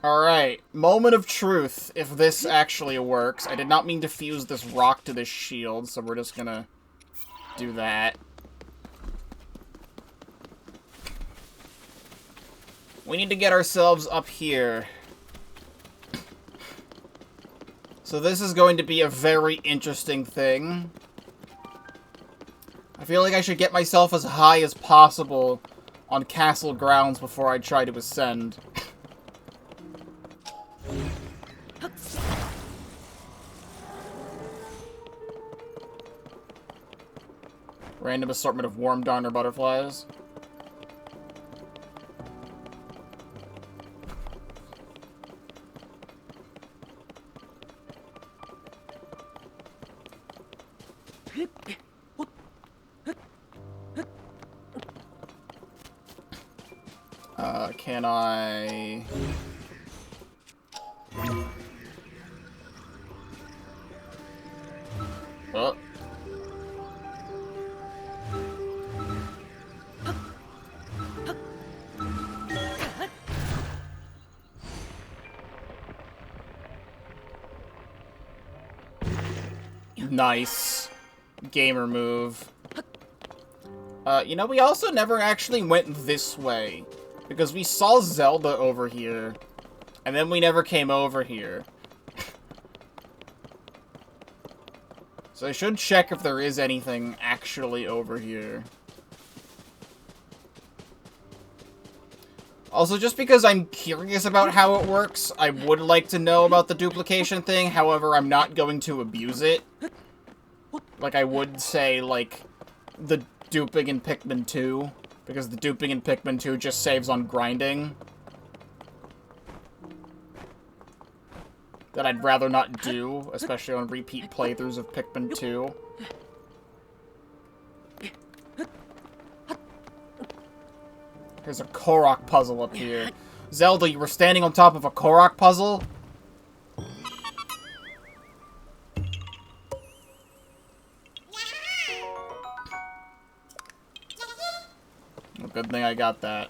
Alright, moment of truth, if this actually works. I did not mean to fuse this rock to this shield, so we're just gonna do that. We need to get ourselves up here. So this is going to be a very interesting thing. I feel like I should get myself as high as possible on castle grounds before I try to ascend. Random assortment of warm darner butterflies. Can I... Oh. Nice. Gamer move. You know, we also never actually went this way. Because we saw Zelda over here. And then we never came over here. So I should check if there is anything actually over here. Also, just because I'm curious about how it works, I would like to know about the duplication thing. However, I'm not going to abuse it. Like I would say, like, the duping in Pikmin 2. Because the duping in Pikmin 2 just saves on grinding. That I'd rather not do, especially on repeat playthroughs of Pikmin 2. There's a Korok puzzle up here. Zelda, you were standing on top of a Korok puzzle? Good thing I got that.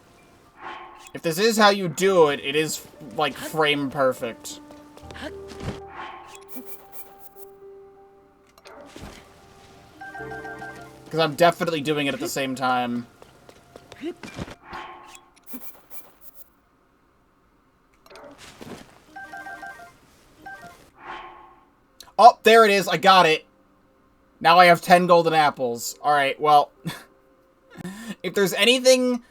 If this is how you do it, it is, like, frame perfect. Because I'm definitely doing it at the same time. Oh, there it is. I got it. Now I have 10 golden apples. Alright, well... If there's anything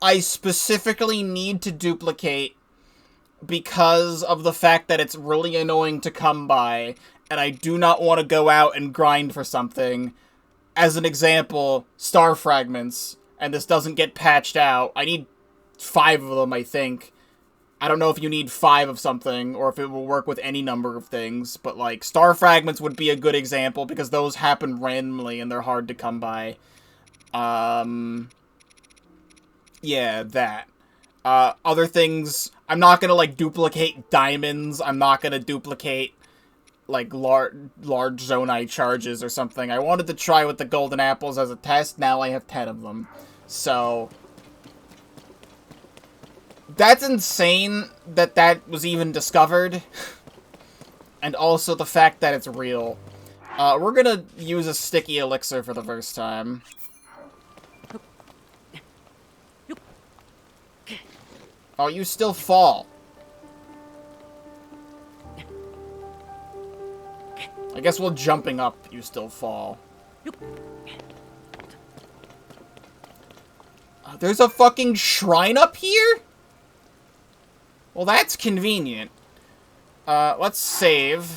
I specifically need to duplicate because of the fact that it's really annoying to come by, and I do not want to go out and grind for something, as an example, star fragments, and this doesn't get patched out. I need 5 of them, I think. I don't know if you need 5 of something, or if it will work with any number of things, but, like, star fragments would be a good example, because those happen randomly, and they're hard to come by. Yeah, that. Other things, I'm not gonna, like, duplicate diamonds, I'm not gonna duplicate, like, large Zonai charges or something. I wanted to try with the golden apples as a test, now I have 10 of them. So... That's insane that that was even discovered. And also the fact that it's real. We're gonna use a sticky elixir for the first time. Oh, you still fall. I guess while jumping up, you still fall. There's a fucking shrine up here? Well, that's convenient. Let's save.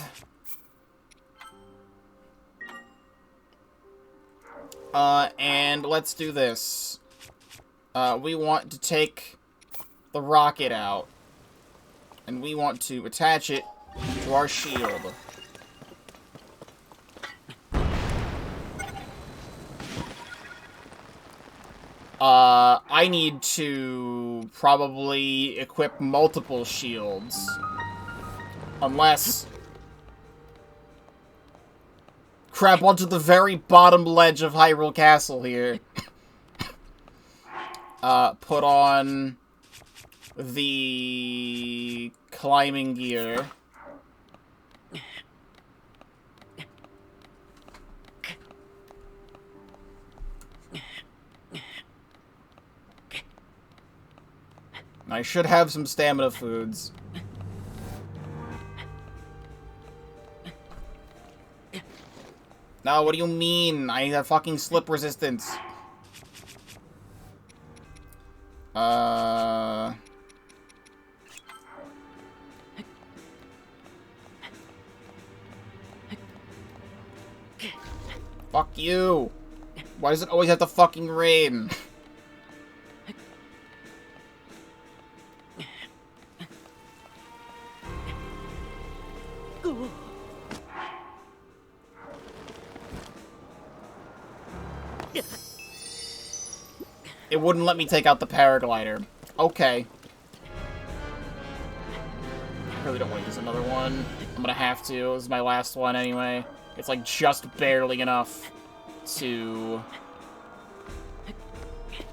And let's do this. We want to take the rocket out. And we want to attach it to our shield. I need to probably equip multiple shields. Unless... Crap, onto the very bottom ledge of Hyrule Castle here. Put on the climbing gear. I should have some stamina foods. No, what do you mean? I have fucking slip resistance. Fuck you. Why does it always have to fucking rain? It wouldn't let me take out the paraglider. Okay. I really don't want to use another one. I'm gonna have to. This is my last one anyway. It's like just barely enough to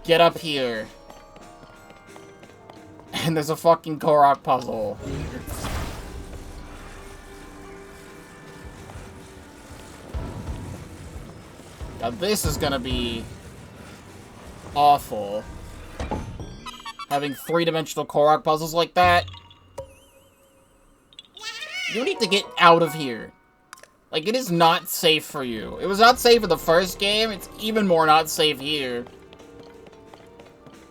get up here. And there's a fucking Korok puzzle. Now this is gonna be awful. Having three-dimensional Korok puzzles like that. You need to get out of here. Like, it is not safe for you. It was not safe in the first game. It's even more not safe here.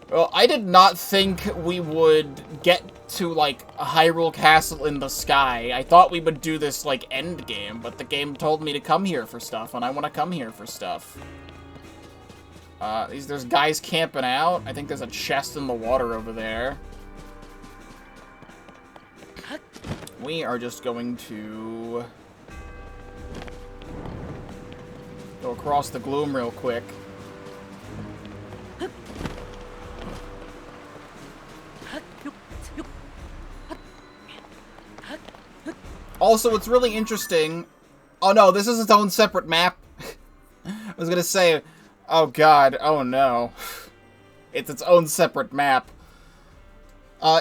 Well, I did not think we would get to, like, a Hyrule Castle in the sky. I thought we would do this, like, end game, but the game told me to come here for stuff, and I want to come here for stuff. There's guys camping out. I think there's a chest in the water over there. We are just going to go across the gloom real quick. Also, it's really interesting. Oh no, this is its own separate map. I was gonna say, oh god, oh no. It's its own separate map.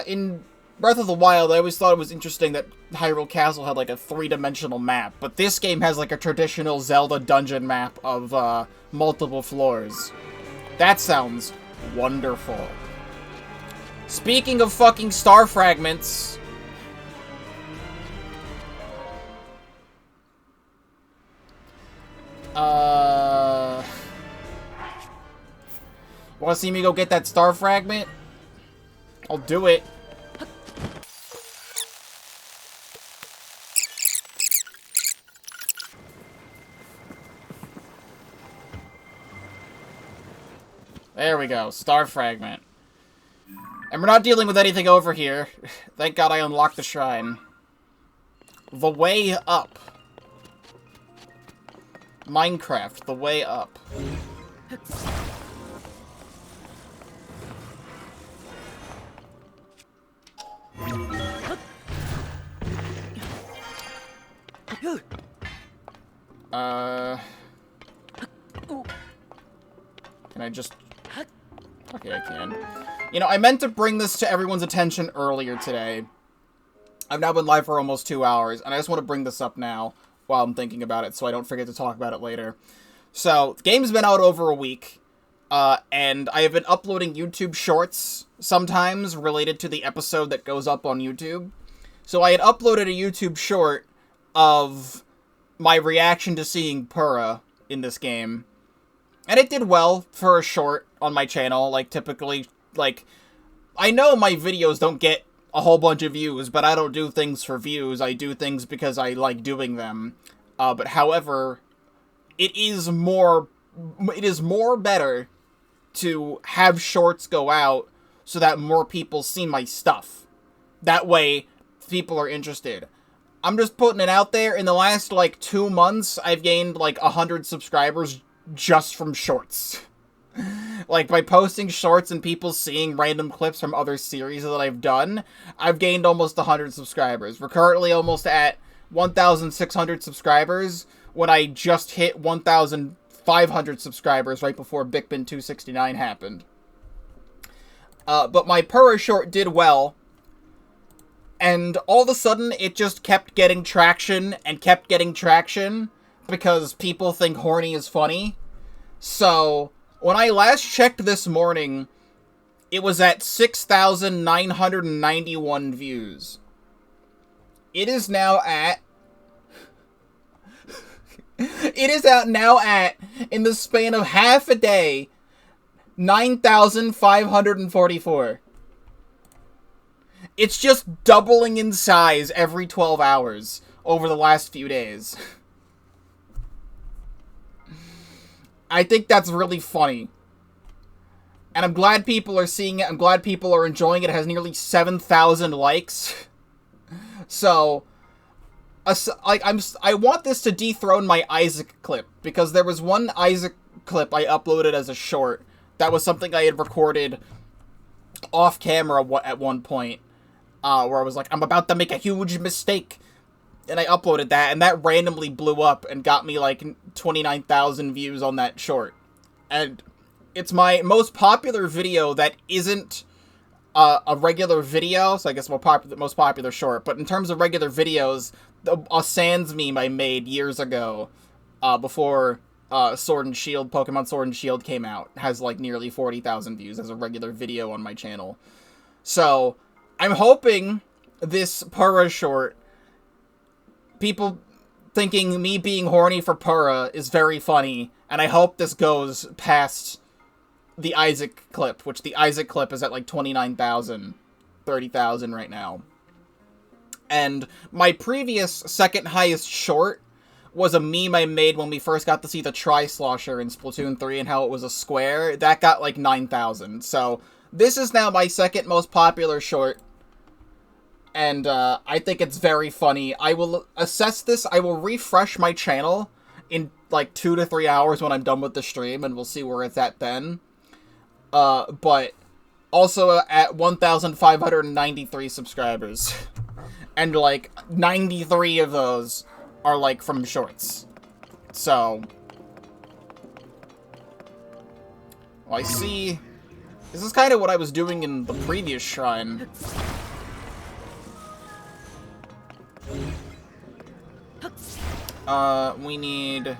In Breath of the Wild, I always thought it was interesting that Hyrule Castle had like a three-dimensional map, but this game has like a traditional Zelda dungeon map of multiple floors. That sounds wonderful. Speaking of fucking star fragments... wanna see me go get that star fragment? I'll do it. There we go, star fragment. And we're not dealing with anything over here. Thank God I unlocked the shrine. The way up. Minecraft, the way up. Can I just... Okay, I can. You know, I meant to bring this to everyone's attention earlier today. I've now been live for almost 2 hours, and I just want to bring this up now while I'm thinking about it so I don't forget to talk about it later. So, the game's been out over a week, and I have been uploading YouTube shorts sometimes related to the episode that goes up on YouTube. So I had uploaded a YouTube short of my reaction to seeing Purah in this game. And it did well for a short on my channel. Like, typically, like, I know my videos don't get a whole bunch of views, but I don't do things for views. I do things because I like doing them. But however, it is more better to have shorts go out so that more people see my stuff. That way, people are interested. I'm just putting it out there. In the last, like, 2 months, I've gained, like, 100 subscribers just from shorts. Like, by posting shorts and people seeing random clips from other series that I've done, I've gained almost 100 subscribers. We're currently almost at 1,600 subscribers when I just hit 1,500 subscribers right before Bigman 269 happened. But my Purah short did well. And all of a sudden, it just kept getting traction and kept getting traction because people think horny is funny. So, when I last checked this morning, it was at 6,991 views. It is now at... it is out now at, in the span of half a day, 9,544. It's just doubling in size every 12 hours over the last few days. I think that's really funny. And I'm glad people are seeing it. I'm glad people are enjoying it. It has nearly 7,000 likes. So, I want this to dethrone my Isaac clip. Because there was one Isaac clip I uploaded as a short. That was something I had recorded off camera at one point. Where I was like, I'm about to make a huge mistake. And I uploaded that, and that randomly blew up and got me, like, 29,000 views on that short. And it's my most popular video that isn't a regular video, so I guess most popular short. But in terms of regular videos, a Sans meme I made years ago, before Sword and Shield, Pokemon Sword and Shield came out, has, like, nearly 40,000 views as a regular video on my channel. So... I'm hoping this Purah short, people thinking me being horny for Purah is very funny, and I hope this goes past the Isaac clip, which the Isaac clip is at like 29,000, 30,000 right now. And my previous second highest short was a meme I made when we first got to see the Tri-Slosher in Splatoon 3 and how it was a square. That got like 9,000, so this is now my second most popular short. And, I think it's very funny. I will assess this. I will refresh my channel in, like, 2 to 3 hours when I'm done with the stream, and we'll see where it's at then. But also at 1,593 subscribers. And, like, 93 of those are, like, from shorts. So... well, I see... this is kind of what I was doing in the previous shrine. We need... I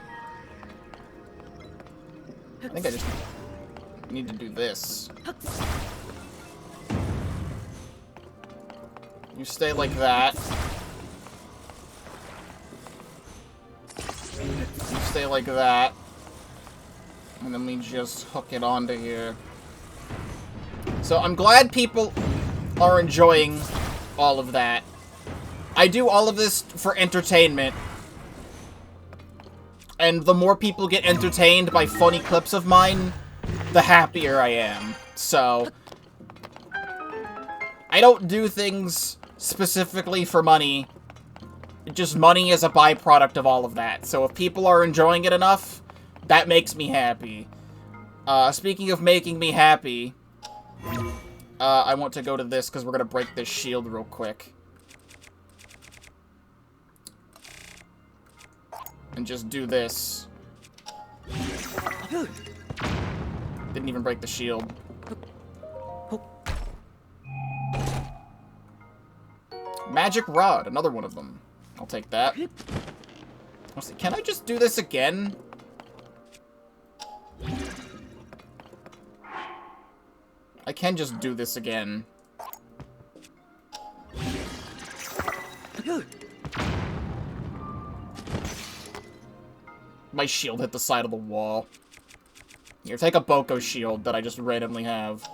think I just need to do this. You stay like that. You stay like that. And then we just hook it onto here. So I'm glad people are enjoying all of that. I do all of this for entertainment. And the more people get entertained by funny clips of mine, the happier I am. So, I don't do things specifically for money. Just money is a byproduct of all of that. So if people are enjoying it enough, that makes me happy. Speaking of making me happy, I want to go to this because we're going to break this shield real quick. And just do this. Didn't even break the shield. Magic Rod, another one of them. I'll take that. Can I just do this again? I can just do this again. My shield hit the side of the wall. Here, take a Boko shield that I just randomly have.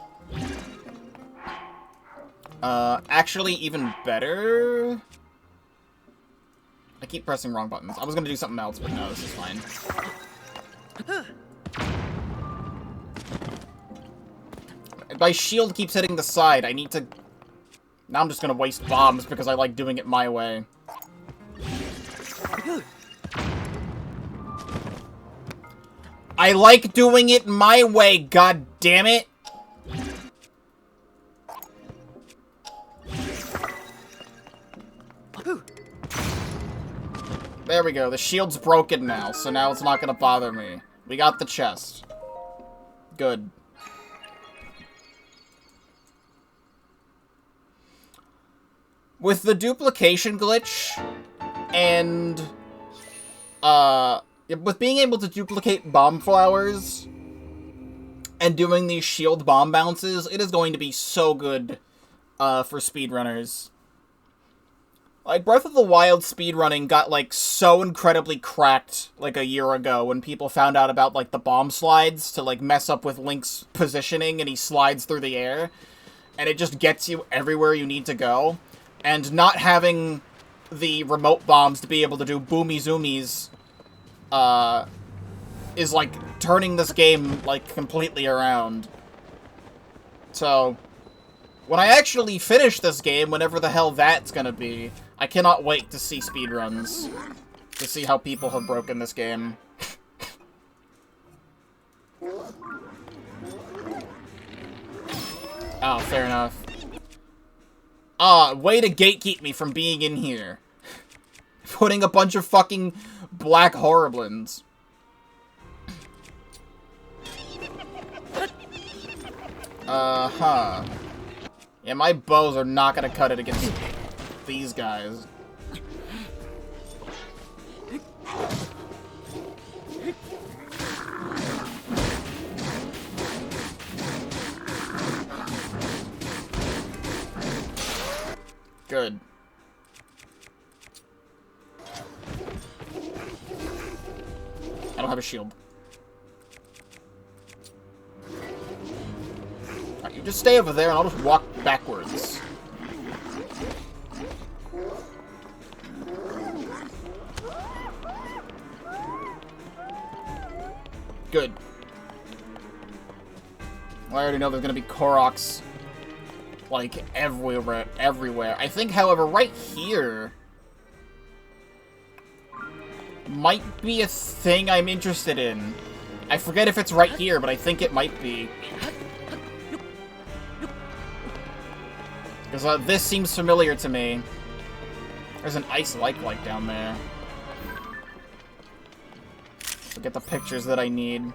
Actually, even better... I keep pressing wrong buttons. I was gonna do something else, but no, this is fine. My shield keeps hitting the side. I need to... now I'm just gonna waste bombs because I like doing it my way. I like doing it my way, god damn it! There we go. The shield's broken now, so now it's not gonna bother me. We got the chest. Good. With the duplication glitch, and, with being able to duplicate bomb flowers, and doing these shield bomb bounces, it is going to be so good, for speedrunners. Like, Breath of the Wild speedrunning got, like, so incredibly cracked, like, a year ago when people found out about, like, the bomb slides to, like, mess up with Link's positioning and he slides through the air. And it just gets you everywhere you need to go. And not having the remote bombs to be able to do boomy zoomies, is, like, turning this game, like, completely around. So, when I actually finish this game, whenever the hell that's gonna be, I cannot wait to see speedruns. To see how people have broken this game. Oh, fair enough. Way to gatekeep me from being in here. Putting a bunch of fucking black horriblins. Uh-huh. Yeah, my bows are not gonna cut it against these guys. Good. I don't have a shield. Alright, you just stay over there and I'll just walk backwards. Good. Well, I already know there's gonna be Koroks, like, everywhere. I think, however, right here might be a thing I'm interested in. I forget if it's right here, but I think it might be. Because this seems familiar to me. There's an ice like down there. So get the pictures that I need.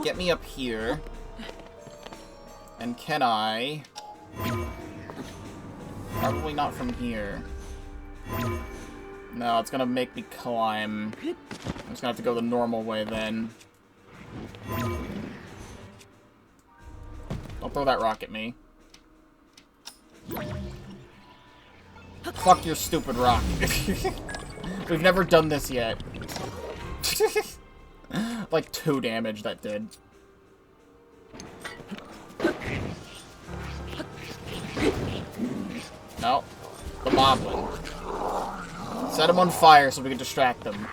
Get me up here. And can I... Probably not from here. No, it's gonna make me climb. I'm just gonna have to go the normal way then. Don't throw that rock at me. Fuck your stupid rock. We've never done this yet. Like 2 damage that did. No. The moblin. Set him on fire so we can distract them.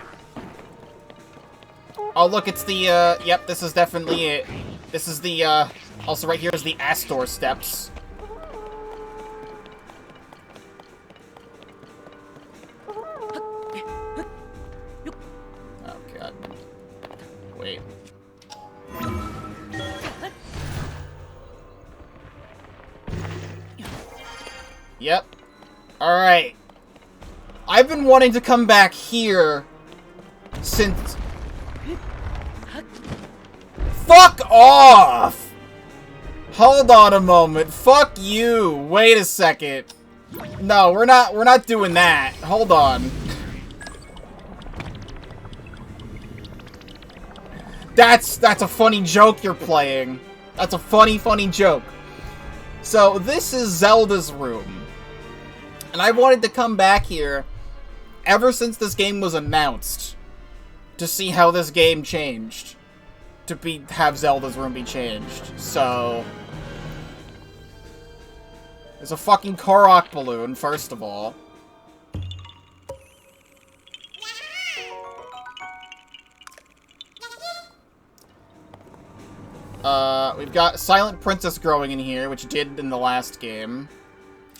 Oh, look, it's the, yep, this is definitely it. This is the, also right here is the Astor steps. Oh, God. Wait. Yep. Alright. I've been wanting to come back here since... Fuck off! Hold on a moment. Fuck you. Wait a second. No, we're not doing that. Hold on. That's a funny joke you're playing. That's a funny joke. So, this is Zelda's room. And I wanted to come back here ever since this game was announced to see how this game changed. To have Zelda's room be changed. So, there's a fucking Korok balloon, first of all. We've got Silent Princess growing in here, which did in the last game.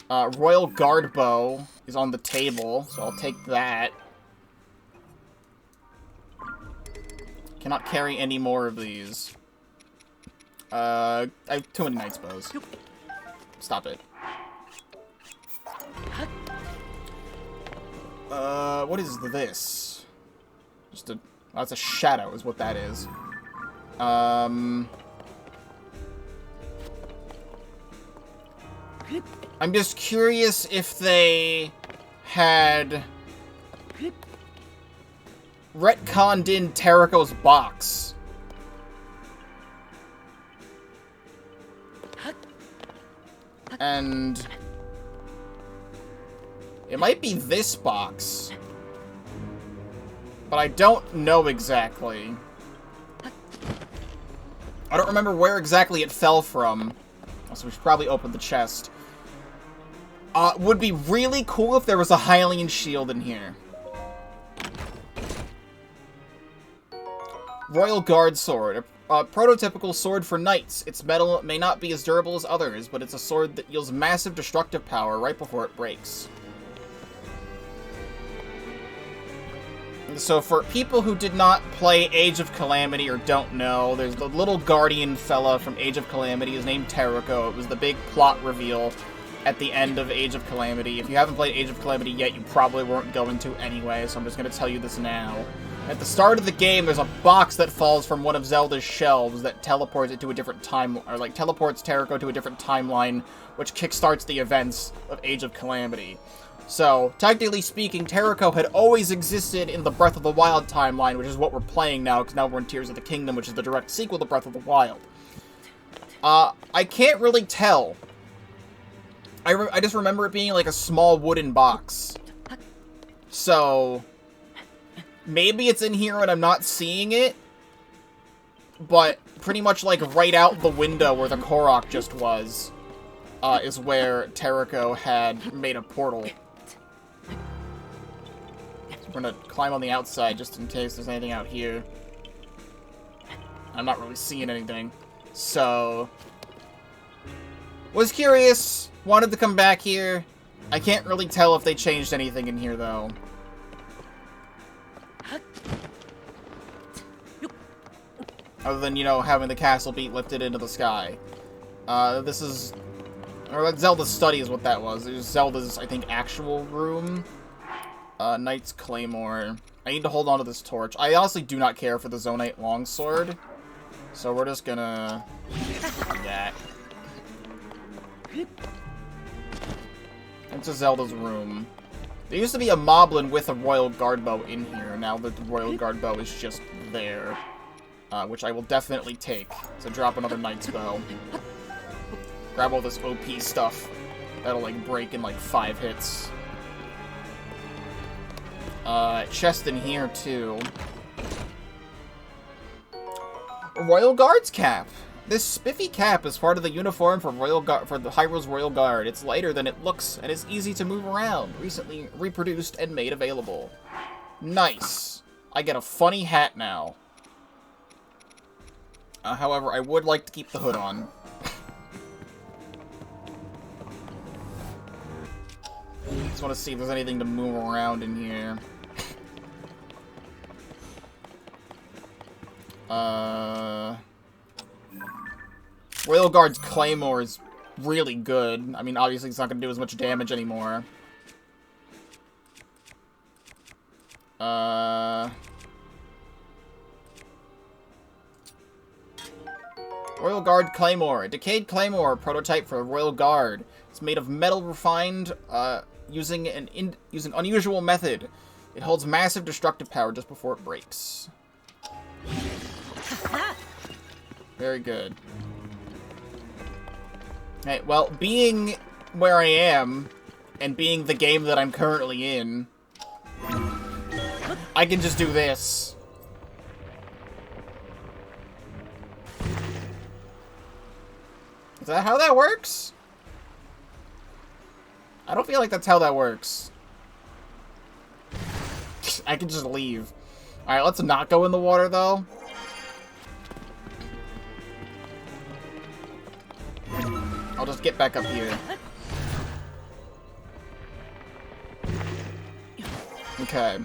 Royal Guard Bow is on the table, so I'll take that. Cannot carry any more of these. I have too many Knight's Bows. Stop it. What is this? Just a... That's a shadow is what that is. I'm just curious if they had retconned in Terraco's box. And it might be this box, but I don't know exactly. I don't remember where exactly it fell from, so we should probably open the chest. Would be really cool if there was a Hylian shield in here. Royal Guard Sword. A prototypical sword for knights. Its metal may not be as durable as others, but it's a sword that yields massive destructive power right before it breaks. So for people who did not play Age of Calamity or don't know, there's the little guardian fella from Age of Calamity. His name Terraco. It was the big plot reveal at the end of Age of Calamity. If you haven't played Age of Calamity yet, you probably weren't going to anyway, so I'm just going to tell you this now. At the start of the game, there's a box that falls from one of Zelda's shelves that teleports it to a different time, or like teleports Terraco to a different timeline, which kickstarts the events of Age of Calamity. So, technically speaking, Terraco had always existed in the Breath of the Wild timeline, which is what we're playing now, because now we're in Tears of the Kingdom, which is the direct sequel to Breath of the Wild. I can't really tell. I just remember it being like a small wooden box. So, maybe it's in here and I'm not seeing it, but pretty much like right out the window where the Korok just was, is where Terraco had made a portal. So we're gonna climb on the outside just in case there's anything out here. I'm not really seeing anything. So, was curious, wanted to come back here. I can't really tell if they changed anything in here though. Other than, you know, having the castle beat lifted into the sky. This is... Or Zelda's study is what that was. It was Zelda's, I think, actual room. Knight's Claymore. I need to hold on to this torch. I honestly do not care for the Zonite Longsword. So we're just gonna... do that. Into Zelda's room. There used to be a Moblin with a Royal Guard Bow in here. Now the Royal Guard Bow is just there. Which I will definitely take. So drop another Knight's Bow. Grab all this OP stuff. That'll, like, break in, like, 5 hits. Chest in here, too. A Royal Guard's cap. This spiffy cap is part of the uniform for the Hyrule's Royal Guard. It's lighter than it looks, and is easy to move around. Recently reproduced and made available. Nice. I get a funny hat now. However, I would like to keep the hood on. Just want to see if there's anything to move around in here. Royal Guard's Claymore is really good. I mean, obviously it's not going to do as much damage anymore. Royal Guard Claymore. A decayed Claymore prototype for a Royal Guard. It's made of metal refined, using unusual method. It holds massive destructive power just before it breaks. Very good. Hey, well, being where I am, and being the game that I'm currently in, I can just do this. Is that how that works? I don't feel like that's how that works. I can just leave. Alright, let's not go in the water, though. I'll just get back up here. Okay.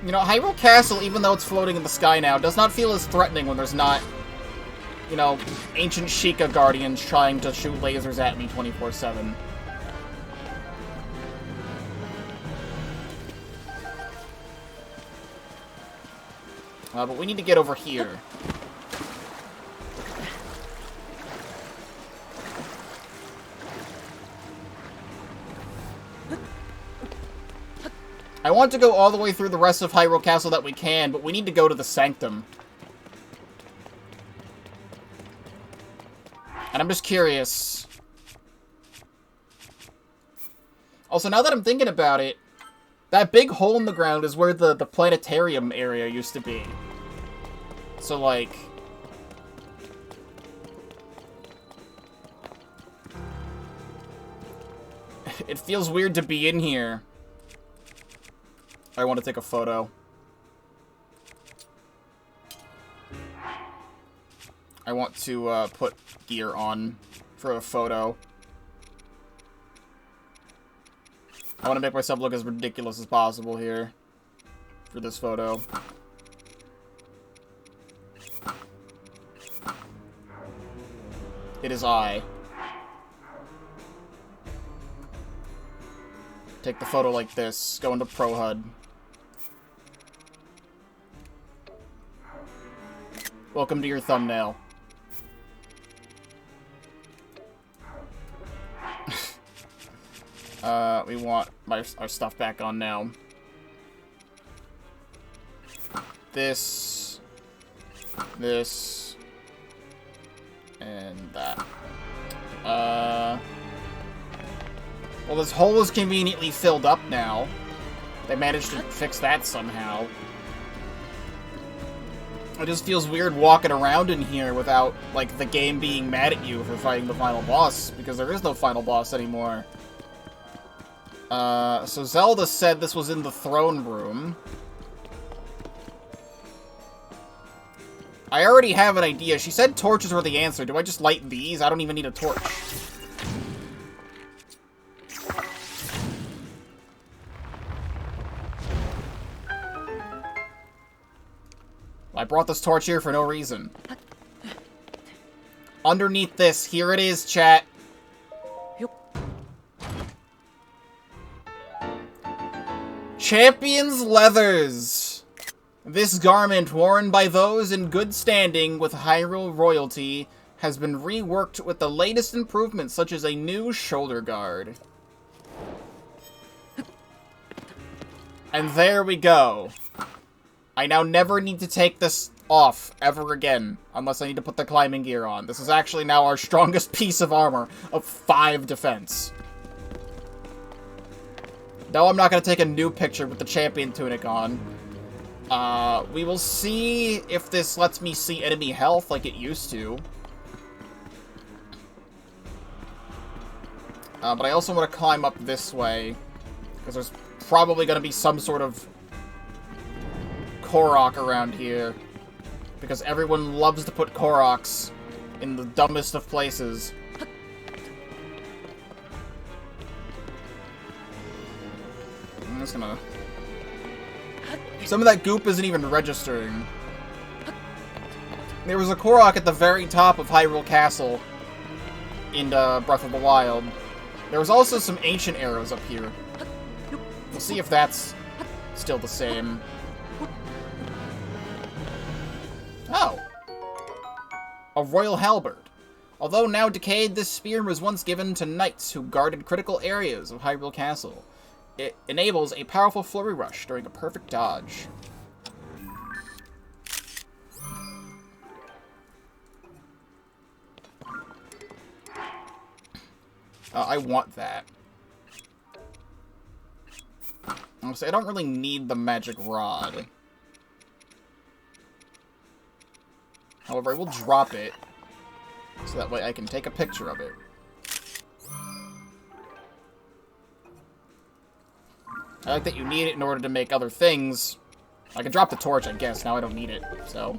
You know, Hyrule Castle, even though it's floating in the sky now, does not feel as threatening when there's not you know, ancient Sheikah guardians trying to shoot lasers at me 24/7. But we need to get over here. I want to go all the way through the rest of Hyrule Castle that we can, but we need to go to the Sanctum. And I'm just curious. Also, now that I'm thinking about it, that big hole in the ground is where the planetarium area used to be. So, like... it feels weird to be in here. I want to take a photo. I want to put gear on for a photo. I want to make myself look as ridiculous as possible here for this photo. It is I. Take the photo like this. Go into Pro HUD. Welcome to your thumbnail. We want our stuff back on now. This, and that. Well, this hole is conveniently filled up now. They managed to fix that somehow. It just feels weird walking around in here without, like, the game being mad at you for fighting the final boss, because there is no final boss anymore. So Zelda said this was in the throne room. I already have an idea. She said torches were the answer. Do I just light these? I don't even need a torch. I brought this torch here for no reason. Underneath this, here it is, chat. Champion's Leathers. This garment, worn by those in good standing with Hyrule royalty, has been reworked with the latest improvements, such as a new shoulder guard. And there we go. I now never need to take this off ever again, unless I need to put the climbing gear on. This is actually now our strongest piece of armor of 5 defense. No, I'm not going to take a new picture with the champion tunic on. We will see if this lets me see enemy health like it used to. But I also want to climb up this way, because there's probably going to be some sort of Korok around here, because everyone loves to put Koroks in the dumbest of places. I'm just gonna... Some of that goop isn't even registering. There was a Korok at the very top of Hyrule Castle in Breath of the Wild. There was also some ancient arrows up here. We'll see if that's still the same. Oh. A royal halberd. Although now decayed, this spear was once given to knights who guarded critical areas of Hyrule Castle. It enables a powerful flurry rush during a perfect dodge. I want that. Honestly, I don't really need the magic rod. However, I will drop it, so that way I can take a picture of it. I like that you need it in order to make other things. I can drop the torch, I guess. Now I don't need it, so...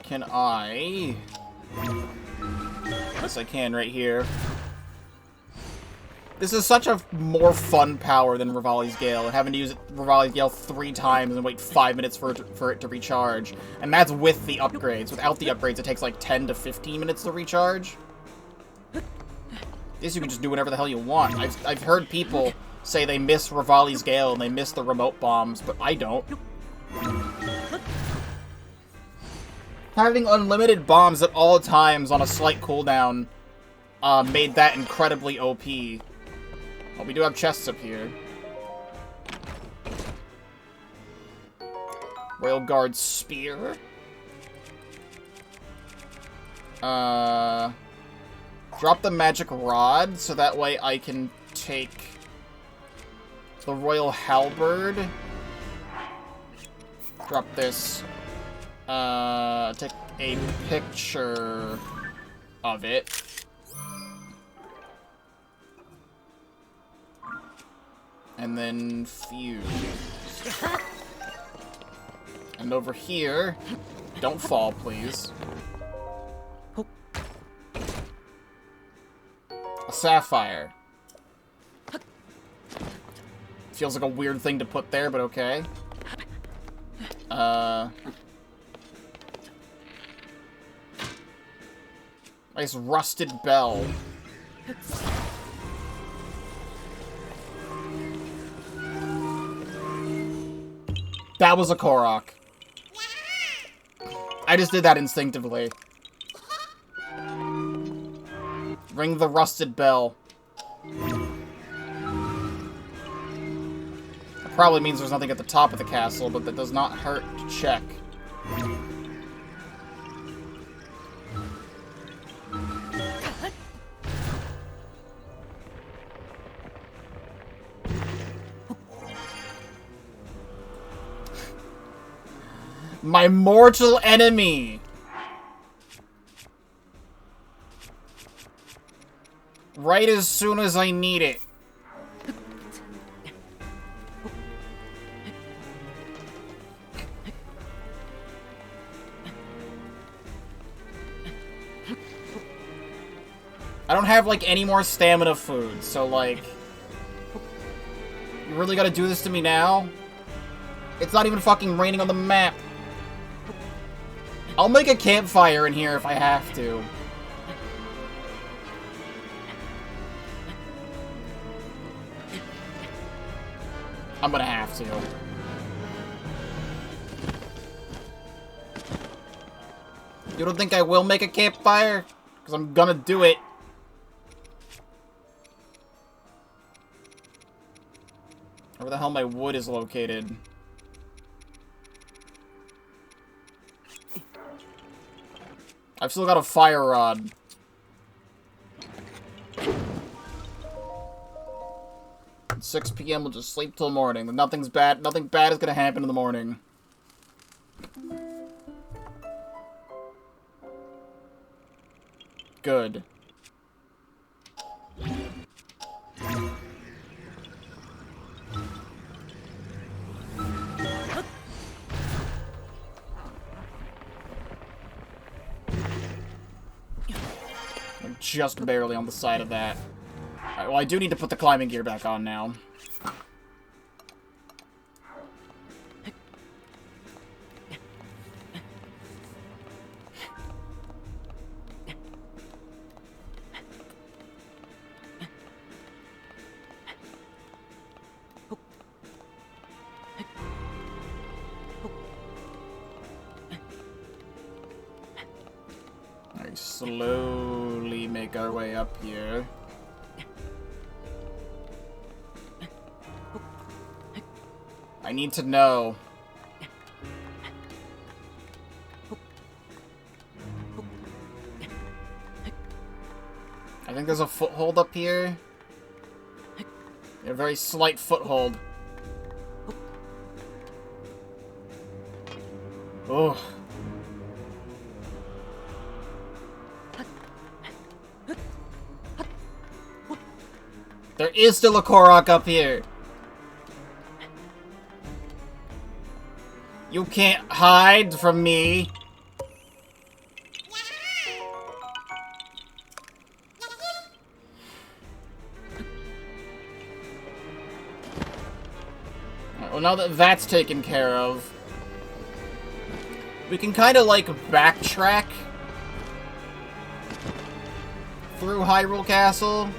can I... Yes, I can right here. This is such a more fun power than Rivali's Gale, and having to use Rivali's Gale 3 times and wait 5 minutes for it to recharge. And that's with the upgrades. Without the upgrades, it takes like 10 to 15 minutes to recharge. This you can just do whatever the hell you want. I've heard people say they miss Rivali's Gale and they miss the remote bombs, but I don't. Having unlimited bombs at all times on a slight cooldown made that incredibly OP. Well, we do have chests up here. Royal Guard Spear. Drop the Magic Rod, so that way I can take the Royal Halberd. Drop this. Take a picture of it. And then fuse. And over here, don't fall, please. A sapphire. Feels like a weird thing to put there, but okay. Nice rusted bell. That was a Korok. I just did that instinctively. Ring the rusted bell. That probably means there's nothing at the top of the castle, but that does not hurt to check. My mortal enemy! Right as soon as I need it. I don't have, like, any more stamina food, so, like... You really gotta do this to me now? It's not even fucking raining on the map. I'll make a campfire in here if I have to. I'm gonna have to. You don't think I will make a campfire? Because I'm gonna do it. Where the hell my wood is located? I've still got a fire rod. At 6 p.m. we'll just sleep till morning. Nothing bad is gonna happen in the morning. Good. I'm just barely on the side of that. Alright, well, I do need to put the climbing gear back on now. Slowly make our way up here. I need to know. I think there's a foothold up here. A very slight foothold. Oh. There is still a Korok up here. You can't hide from me. now that that's taken care of, we can kind of, like, backtrack through Hyrule Castle.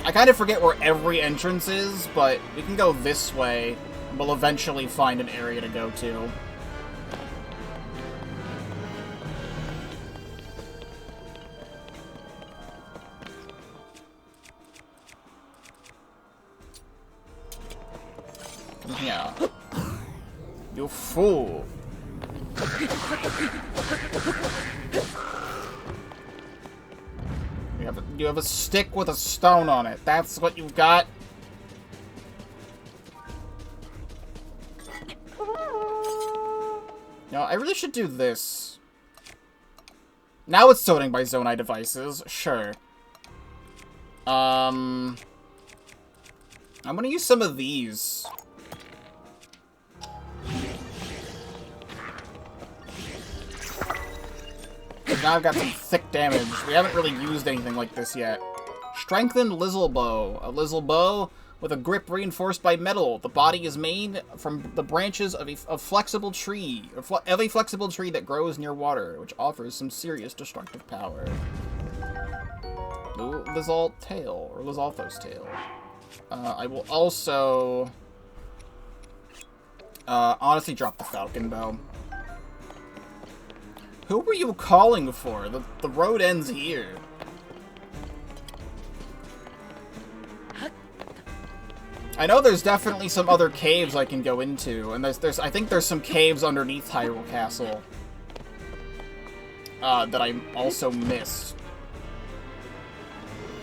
I kind of forget where every entrance is, but we can go this way. We'll eventually find an area to go to. Come here. You fool. You have a stick with a stone on it. That's what you've got? No, I really should do this. Now it's sorting by Zonai devices. Sure. I'm gonna use some of these. Now I've got some thick damage. We haven't really used anything like this yet. Strengthened Lizzle Bow. A Lizzle Bow with a grip reinforced by metal. The body is made from the branches of a flexible tree. Of a flexible tree that grows near water, which offers some serious destructive power. Blue Lizzle Tail, or Lizzalfo's Tail. I will also... honestly drop the Falcon Bow. Who were you calling for? The road ends here. I know there's definitely some other caves I can go into, and I think there's some caves underneath Hyrule Castle that I also missed.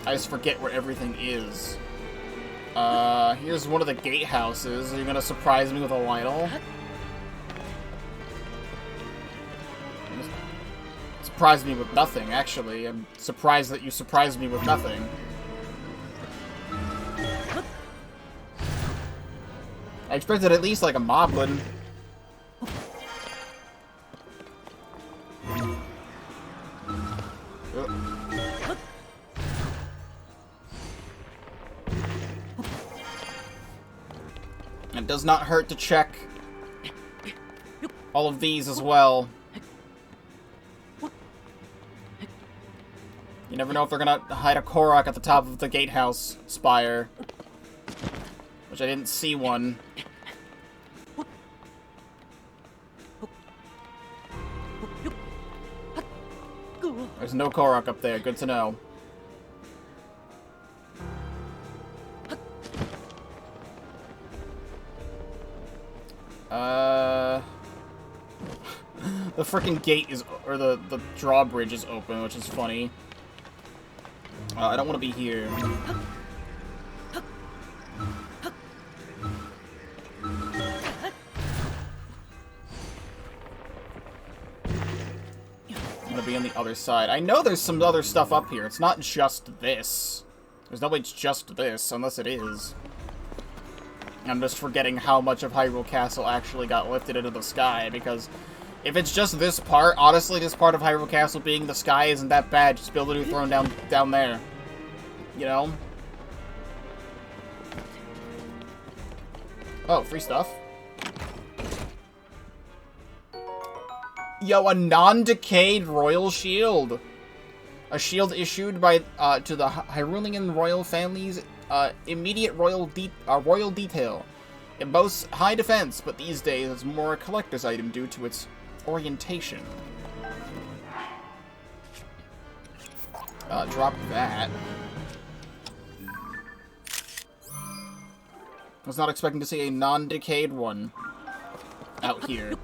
I just forget where everything is. Here's one of the gatehouses. Are you gonna surprise me with a Lionel? Surprised me with nothing, actually. I'm surprised that you surprised me with nothing. I expected at least, like, a moblin. It does not hurt to check all of these as well. You never know if they're gonna hide a Korok at the top of the gatehouse spire. Which I didn't see one. There's no Korok up there, good to know. The frickin' gate is, or the drawbridge is open, which is funny. I don't want to be here. I'm gonna be on the other side. I know there's some other stuff up here. It's not just this. There's no way it's just this, unless it is. I'm just forgetting how much of Hyrule Castle actually got lifted into the sky, because if it's just this part, honestly, this part of Hyrule Castle being the sky isn't that bad. Just build a new throne down there. You know? Oh, free stuff. Yo, a non-decayed royal shield. A shield issued by to the Hyrulean royal family's immediate royal detail. It boasts high defense, but these days it's more a collector's item due to its orientation. Drop that. Was not expecting to see a non-decayed one out here.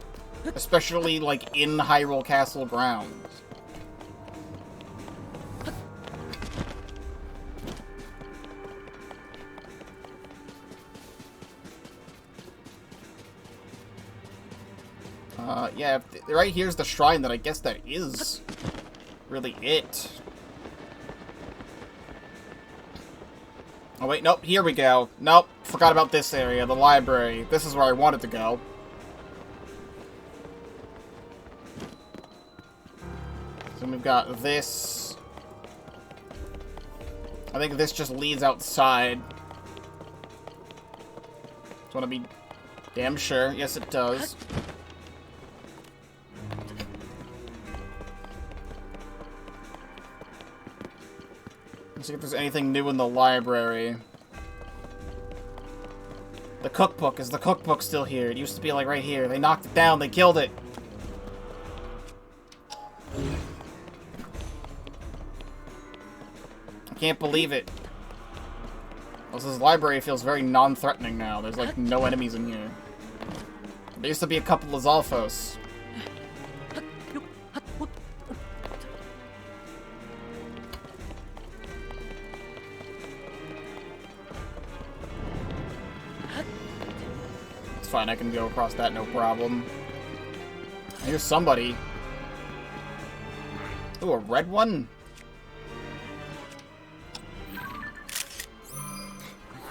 Especially, like, in Hyrule Castle grounds. Yeah, right here's the shrine that I guess that is really it. Oh wait, nope, here we go. Nope, forgot about this area, the library. This is where I wanted to go. So we've got this. I think this just leads outside. Just want to be damn sure. Yes, it does. Let's see if there's anything new in the library. The cookbook. Is the cookbook still here? It used to be, like, right here. They knocked it down. They killed it. I can't believe it. Well, this library feels very non-threatening now. There's, like, no enemies in here. There used to be a couple of Zalfos. Fine, I can go across that, no problem. Here's somebody. Ooh, a red one?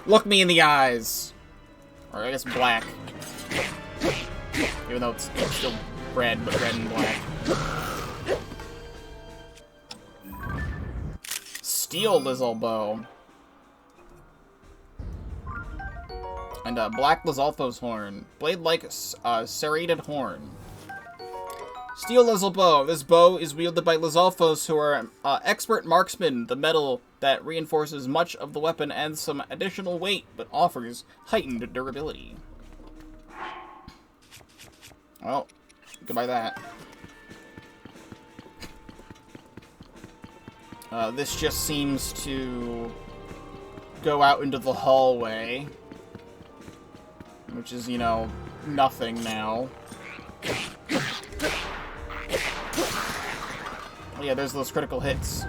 Look me in the eyes! Or I guess black. Even though it's still red, but red and black. Steel Lizalbow. And Black Lizalfo's horn. Blade-like serrated horn. Steel Lizalbow. This bow is wielded by Lizalfos, who are expert marksmen. The metal that reinforces much of the weapon adds some additional weight, but offers heightened durability. Well, goodbye that. This just seems to go out into the hallway. Which is, you know, nothing now. Oh yeah, there's those critical hits.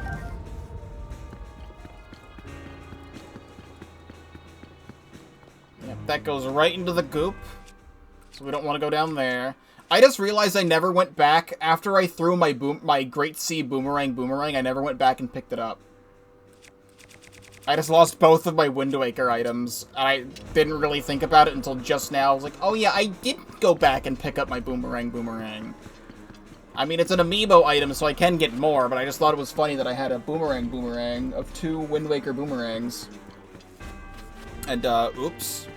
Yep, that goes right into the goop. So we don't want to go down there. I just realized I never went back. After I threw my Great Sea boomerang, I never went back and picked it up. I just lost both of my Wind Waker items. I didn't really think about it until just now. I was like, oh yeah, I did go back and pick up my boomerang. I mean, it's an amiibo item, so I can get more, but I just thought it was funny that I had a boomerang of 2 Wind Waker boomerangs. And, oops.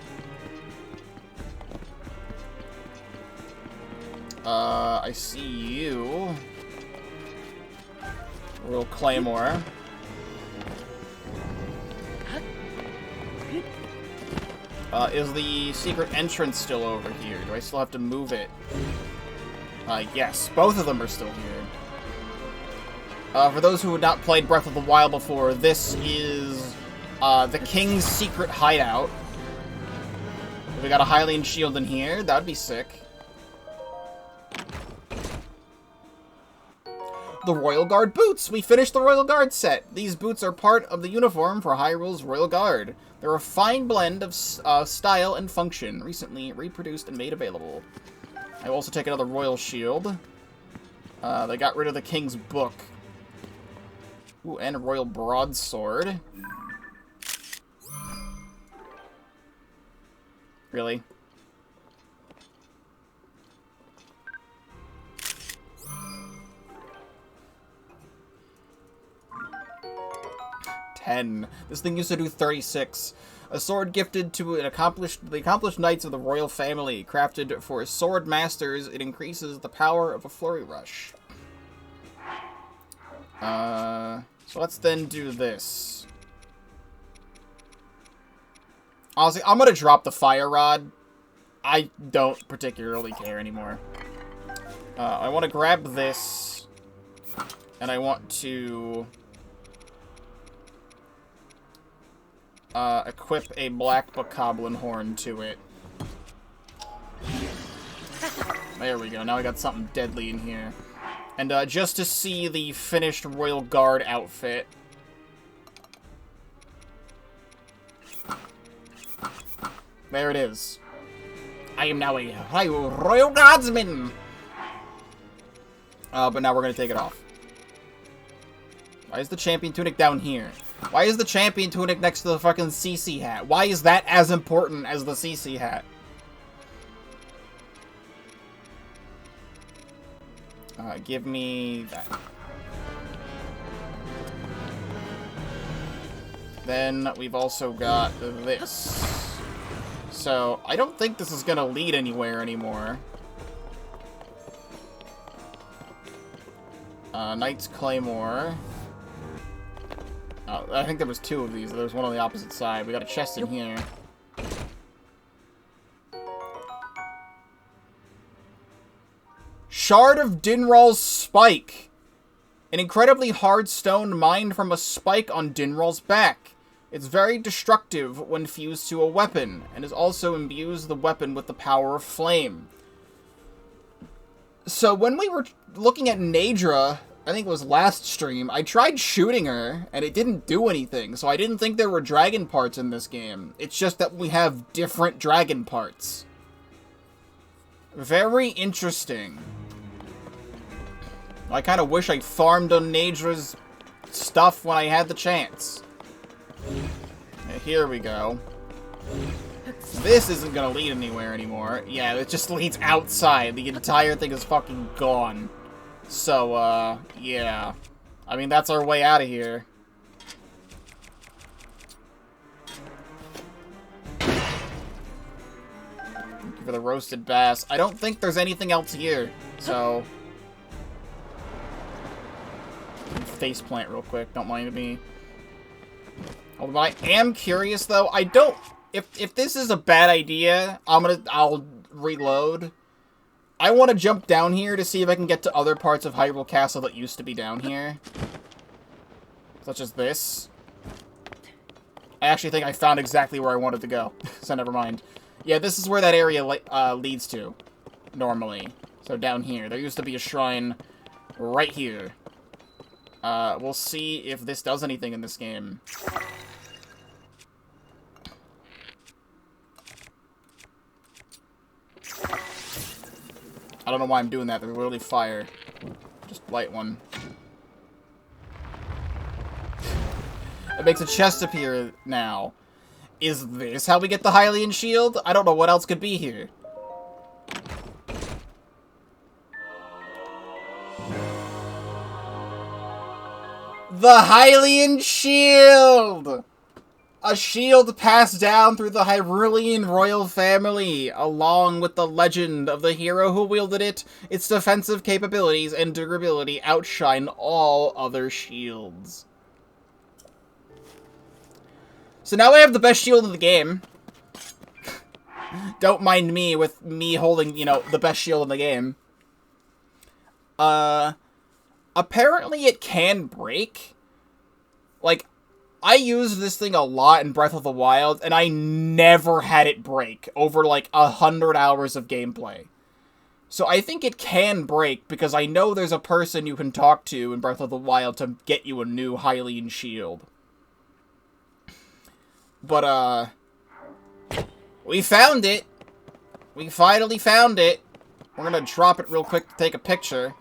I see you. Royal Claymore. Is the secret entrance still over here? Do I still have to move it? Yes, both of them are still here. For those who had not played Breath of the Wild before, this is, the King's secret hideout. We got a Hylian shield in here. That'd be sick. The Royal Guard boots! We finished the Royal Guard set! These boots are part of the uniform for Hyrule's Royal Guard. They're a fine blend of style and function, recently reproduced and made available. I will also take another Royal Shield. They got rid of the King's Book. Ooh, and a Royal Broadsword. Really? This thing used to do 36. A sword gifted to the accomplished knights of the royal family. Crafted for sword masters, it increases the power of a flurry rush. So let's then do this. Honestly, I'm gonna drop the fire rod. I don't particularly care anymore. I want to grab this, and I want to equip a black bokoblin horn to it. There we go. Now I got something deadly in here. And just to see the finished Royal Guard outfit. There it is. I am now a Royal Guardsman! But now we're gonna take it off. Why is the champion tunic down here? Why is the champion tunic next to the fucking CC hat? Why is that as important as the CC hat? Give me that. Then we've also got this. So, I don't think this is gonna lead anywhere anymore. Knight's Claymore. I think there was 2 of these. There was one on the opposite side. We got a chest in here. Shard of Dinral's Spike. An incredibly hard stone mined from a spike on Dinral's back. It's very destructive when fused to a weapon, and also imbues the weapon with the power of flame. So when we were looking at Nadra, I think it was last stream, I tried shooting her, and it didn't do anything, so I didn't think there were dragon parts in this game. It's just that we have different dragon parts. Very interesting. I kind of wish I farmed on Nadra's stuff when I had the chance. Here we go. This isn't gonna lead anywhere anymore. Yeah, it just leads outside. The entire thing is fucking gone. So, yeah. I mean, that's our way out of here. Thank you for the roasted bass. I don't think there's anything else here, so... Faceplant real quick, don't mind me. Although I am curious, though. I don't... If this is a bad idea, I'll reload. I want to jump down here to see if I can get to other parts of Hyrule Castle that used to be down here. Such as this. I actually think I found exactly where I wanted to go. So never mind. Yeah, this is where that area leads to. Normally. So down here. There used to be a shrine right here. We'll see if this does anything in this game. I don't know why I'm doing that. There's literally fire. Just light one. It makes a chest appear now. Is this how we get the Hylian shield? I don't know what else could be here. The Hylian shield! A shield passed down through the Hyrulean royal family, along with the legend of the hero who wielded it. Its defensive capabilities and durability outshine all other shields. So now I have the best shield in the game. Don't mind me with me holding, you know, the best shield in the game. Apparently it can break. Like, I used this thing a lot in Breath of the Wild, and I never had it break over, like, 100 hours of gameplay. So I think it can break, because I know there's a person you can talk to in Breath of the Wild to get you a new Hylian shield. But, we found it. We finally found it. We're gonna drop it real quick to take a picture.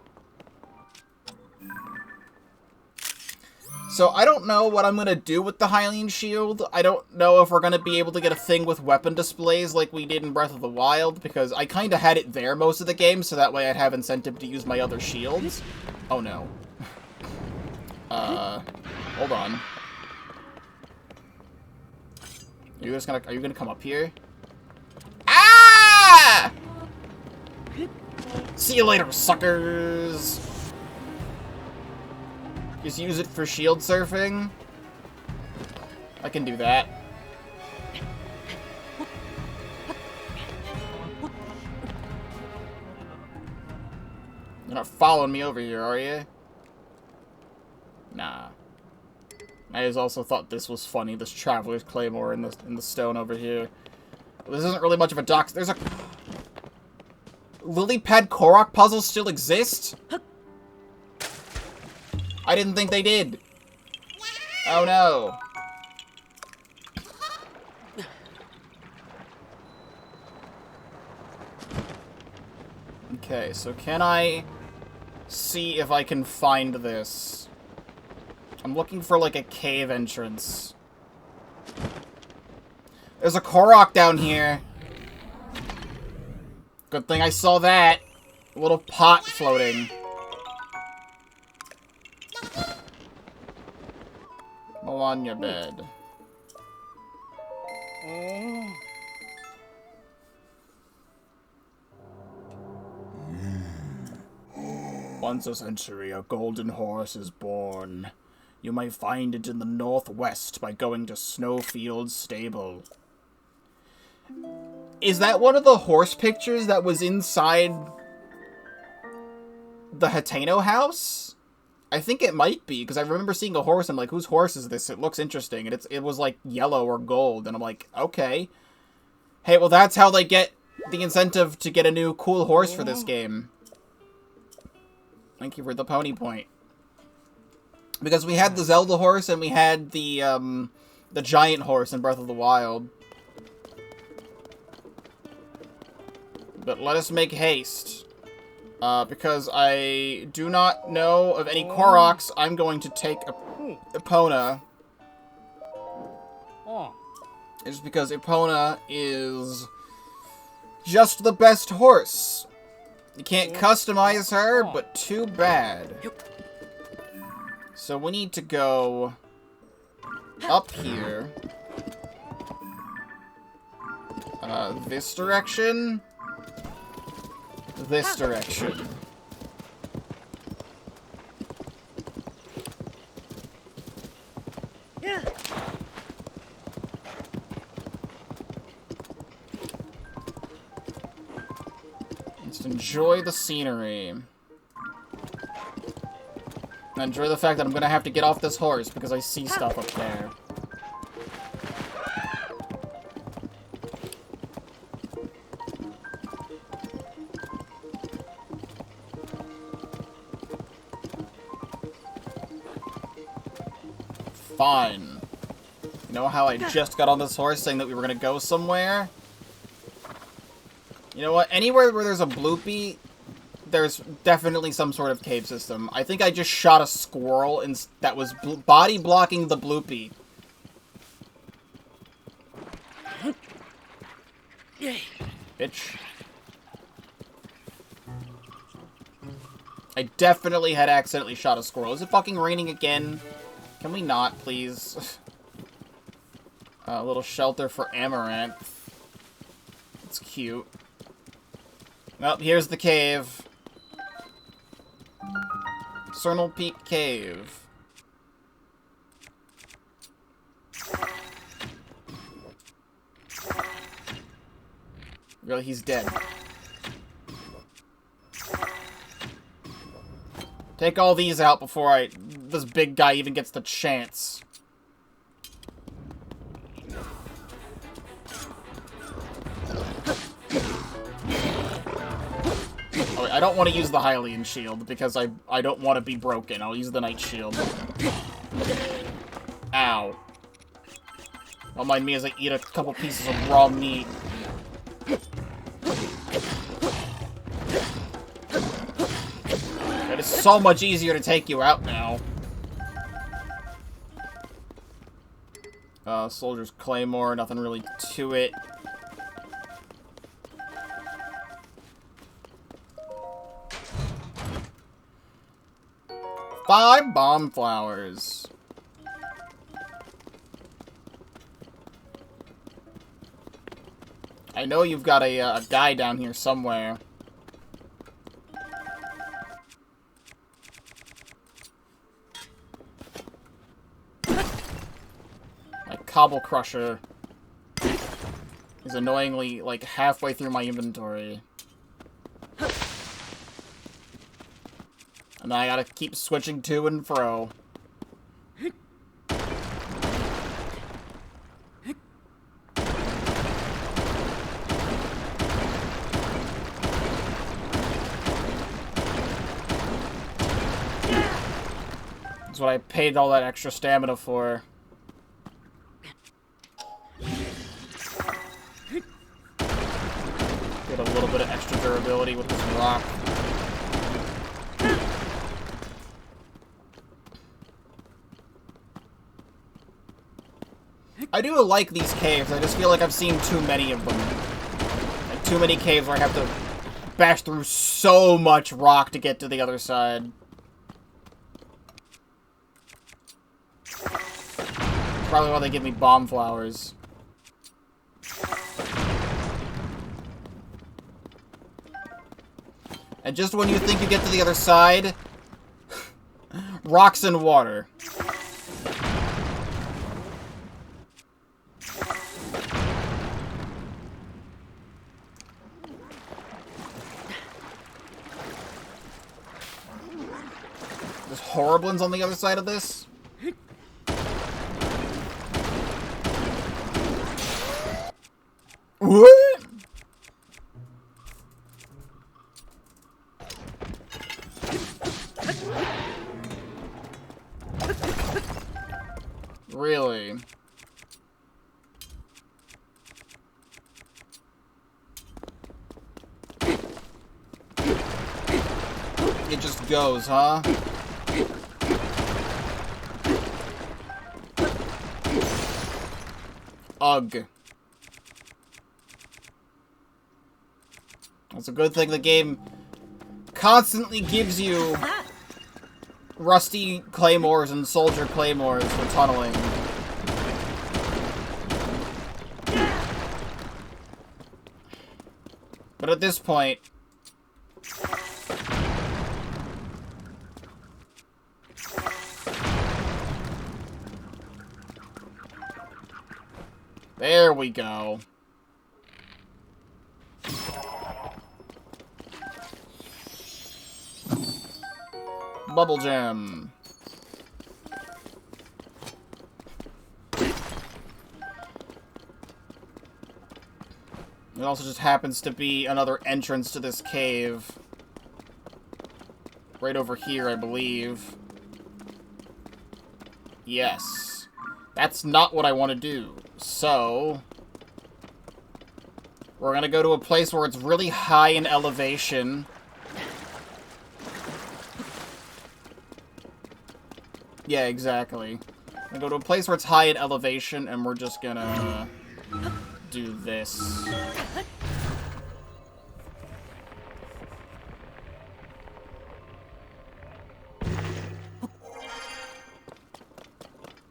So, I don't know what I'm gonna do with the Hylian shield. I don't know if we're gonna be able to get a thing with weapon displays like we did in Breath of the Wild, because I kinda had it there most of the game, so that way I'd have incentive to use my other shields. Oh no. Hold on. Are you gonna come up here? Ah! See you later, suckers! Just use it for shield surfing. I can do that. You're not following me over here, are you? Nah. I just also thought this was funny, this Traveler's Claymore in the stone over here. This isn't really much of a dock. There's a... Lily Pad Korok puzzles still exist? I didn't think they did. Oh no. Okay, so can I see if I can find this? I'm looking for like a cave entrance. There's a Korok down here. Good thing I saw that. A little pot floating. Go on your bed. Once a century, a golden horse is born. You may find it in the northwest by going to Snowfield's stable. Is that one of the horse pictures that was inside the Hateno house? I think it might be, because I remember seeing a horse and I'm like, whose horse is this? It looks interesting, and it was like yellow or gold, and I'm like, okay. Hey, well that's how they get the incentive to get a new cool horse for this game. Thank you for the pony point. Because we had the Zelda horse and we had the giant horse in Breath of the Wild. But let us make haste. Because I do not know of any Koroks, I'm going to take Epona. It's because Epona is just the best horse. You can't customize her, but too bad. So we need to go up here. This direction. This direction. Just enjoy the scenery. Enjoy the fact that I'm gonna have to get off this horse because I see stuff up there. Fine. You know how I just got on this horse saying that we were gonna go somewhere? You know what? Anywhere where there's a bloopy, there's definitely some sort of cave system. I think I just shot a squirrel that was body blocking the bloopy. Bitch. I definitely had accidentally shot a squirrel. Is it fucking raining again? Can we not, please? A little shelter for Amaranth. It's cute. Well, here's the cave. Cernal Peak Cave. Really, he's dead. Take all these out before this big guy even gets the chance. Oh, I don't want to use the Hylian shield because I don't want to be broken. I'll use the Knight shield. Ow. Don't mind me as I eat a couple pieces of raw meat. It is so much easier to take you out now. Soldier's Claymore, nothing really to it. Five bomb flowers. I know you've got a guy down here somewhere. My Cobble Crusher is annoyingly, like, halfway through my inventory. And then I gotta keep switching to and fro. That's what I paid all that extra stamina for. Get a little bit of extra durability with this rock. I do like these caves, I just feel like I've seen too many of them. Like, too many caves where I have to bash through so much rock to get to the other side. Probably why they give me bomb flowers. And just when you think you get to the other side, rocks and water. There's Horriblins on the other side of this? What? Really? It just goes, huh? Ugh. It's a good thing the game constantly gives you rusty claymores and soldier claymores for tunneling. But at this point... There we go. Bubble Gem. It also just happens to be another entrance to this cave. Right over here, I believe. Yes. That's not what I want to do. So... we're gonna go to a place where it's really high in elevation. Yeah, exactly. I'm gonna go to a place where it's high in elevation, and we're just gonna do this.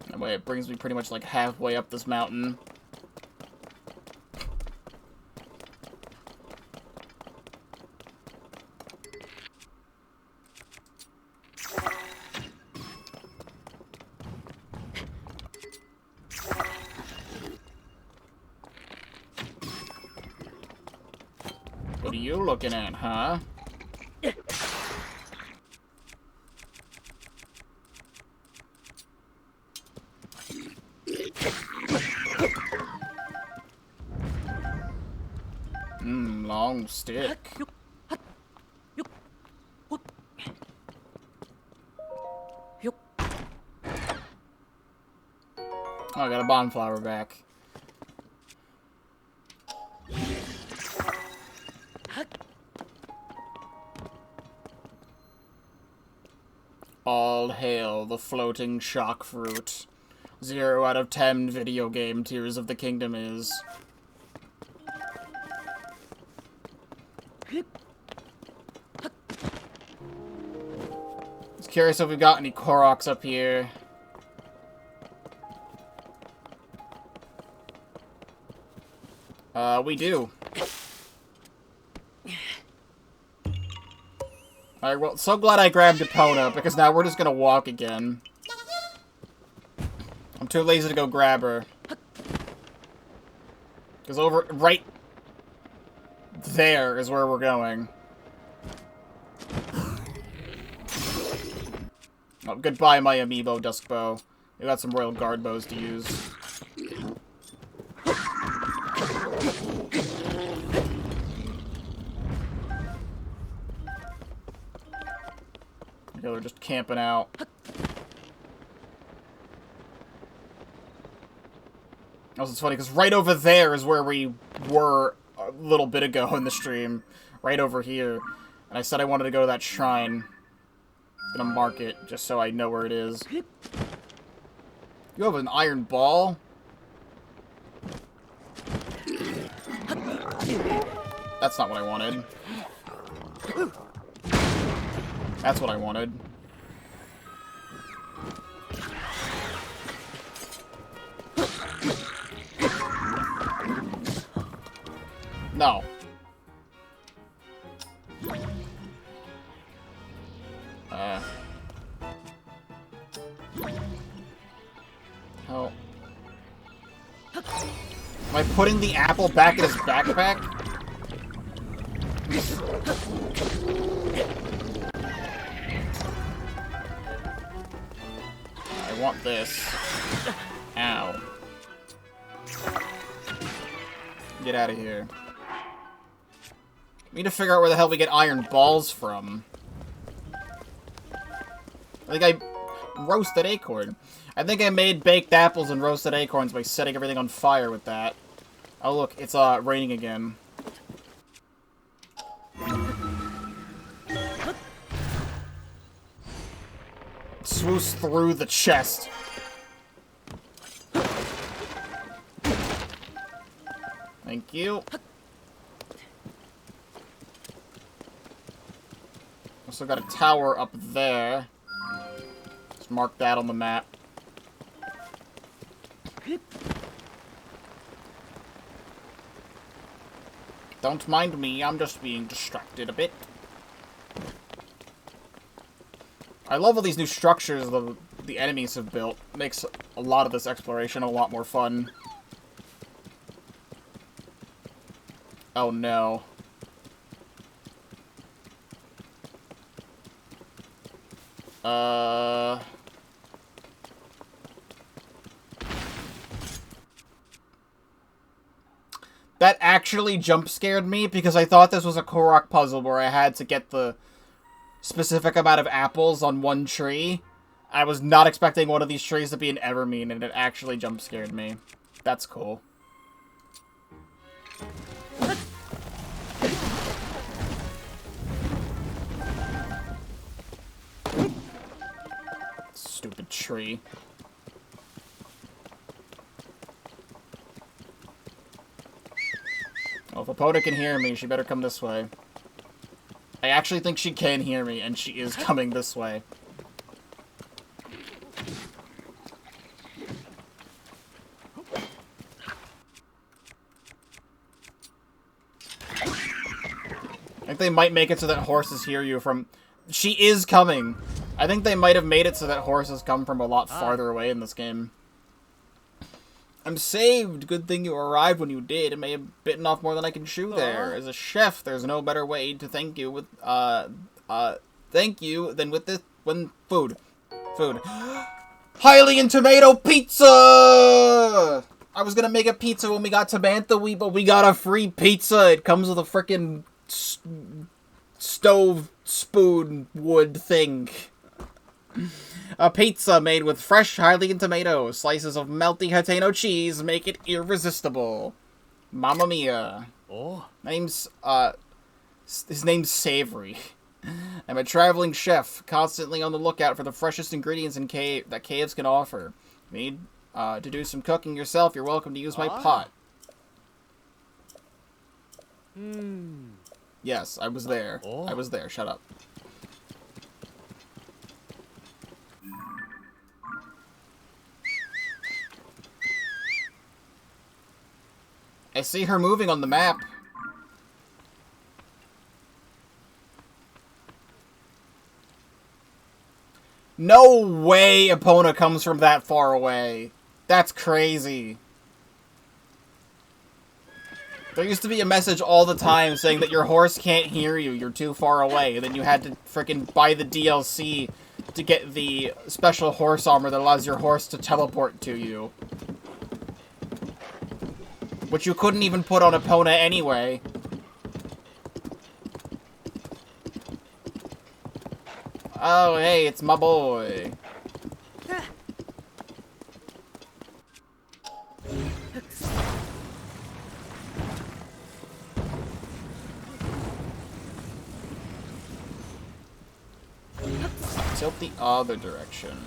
That way it brings me pretty much like halfway up this mountain. What are you looking at, huh? Long stick. Oh, I got a bonflower back. All hail the floating shock fruit. 0 out of 10 video game Tears of the Kingdom is. Just curious if we've got any Koroks up here. We do. Alright, well, so glad I grabbed Epona, because now we're just gonna walk again. I'm too lazy to go grab her. Because over, right there is where we're going. Oh, goodbye, my amiibo, Duskbow. We got some Royal Guard bows to use. They're just camping out. Also, it's funny, because right over there is where we were a little bit ago in the stream. Right over here. And I said I wanted to go to that shrine. I'm gonna mark it, just so I know where it is. You have an iron ball? That's not what I wanted. That's what I wanted. No. Oh. Am I putting the apple back in his backpack? I want this. Ow. Get out of here. We need to figure out where the hell we get iron balls from. I think I roasted acorn. I think I made baked apples and roasted acorns by setting everything on fire with that. Oh look, it's raining again. Swoosh through the chest. Thank you. Also got a tower up there. Let's mark that on the map. Don't mind me, I'm just being distracted a bit. I love all these new structures the enemies have built. Makes a lot of this exploration a lot more fun. Oh no. That actually jump scared me because I thought this was a Korok puzzle where I had to get the specific amount of apples on one tree. I was not expecting one of these trees to be an Evermean, and it actually jump scared me. That's cool. Stupid tree. Well, if Epona can hear me, she better come this way. I actually think she can hear me, and she is coming this way. I think they might make it so that horses hear you from... She is coming! I think they might have made it so that horses come from a lot farther away in this game. I'm saved! Good thing you arrived when you did. It may have bitten off more than I can chew there. As a chef, there's no better way to thank you with, thank you than with this, food. Food. Hylian tomato pizza! I was gonna make a pizza when we got to Bantha, but we got a free pizza. It comes with a frickin' stove spoon wood thing. A pizza made with fresh Hylian tomatoes. Slices of melty Hateno cheese make it irresistible. Mamma mia. Oh. His name's Savory. I'm a traveling chef, constantly on the lookout for the freshest ingredients that caves can offer. Need to do some cooking yourself, you're welcome to use my pot. Yes, I was there. Oh. I was there, shut up. I see her moving on the map. No way Epona comes from that far away. That's crazy. There used to be a message all the time saying that your horse can't hear you, you're too far away. And then you had to frickin' buy the DLC to get the special horse armor that allows your horse to teleport to you. Which you couldn't even put on Epona anyway. Oh, hey, it's my boy. Tilt the other direction.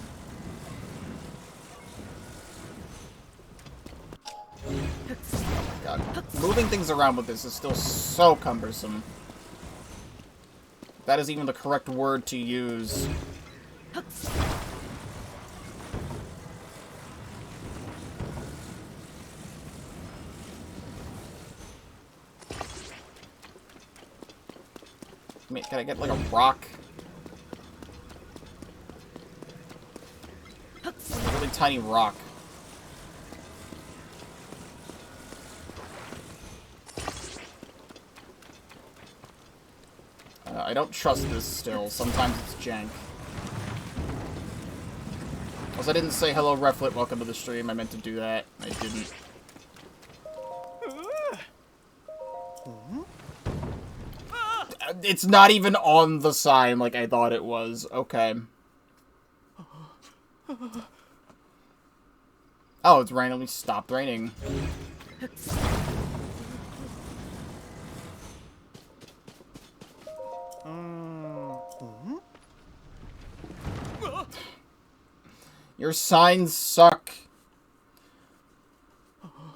God, moving things around with this is still so cumbersome. That is even the correct word to use. Can I get, like, a rock? tiny rock. I don't trust this still. Sometimes it's jank. Also, I didn't say hello, Reflet, welcome to the stream. I meant to do that. I didn't. It's not even on the sign like I thought it was. Okay. Oh, it's randomly stopped raining. Your signs suck.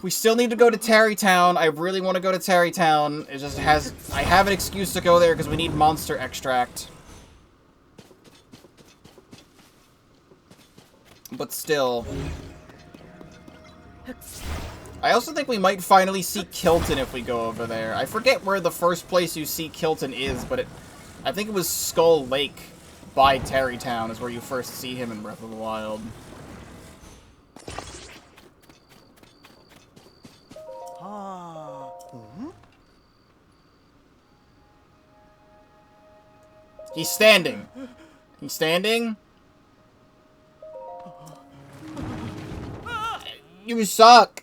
We still need to go to Tarrytown. I really want to go to Tarrytown. It just has... I have an excuse to go there because we need monster extract. But still. I also think we might finally see Kilton if we go over there. I forget where the first place you see Kilton is, but I think it was Skull Lake by Tarrytown is where you first see him in Breath of the Wild. He's standing. He's standing. You suck.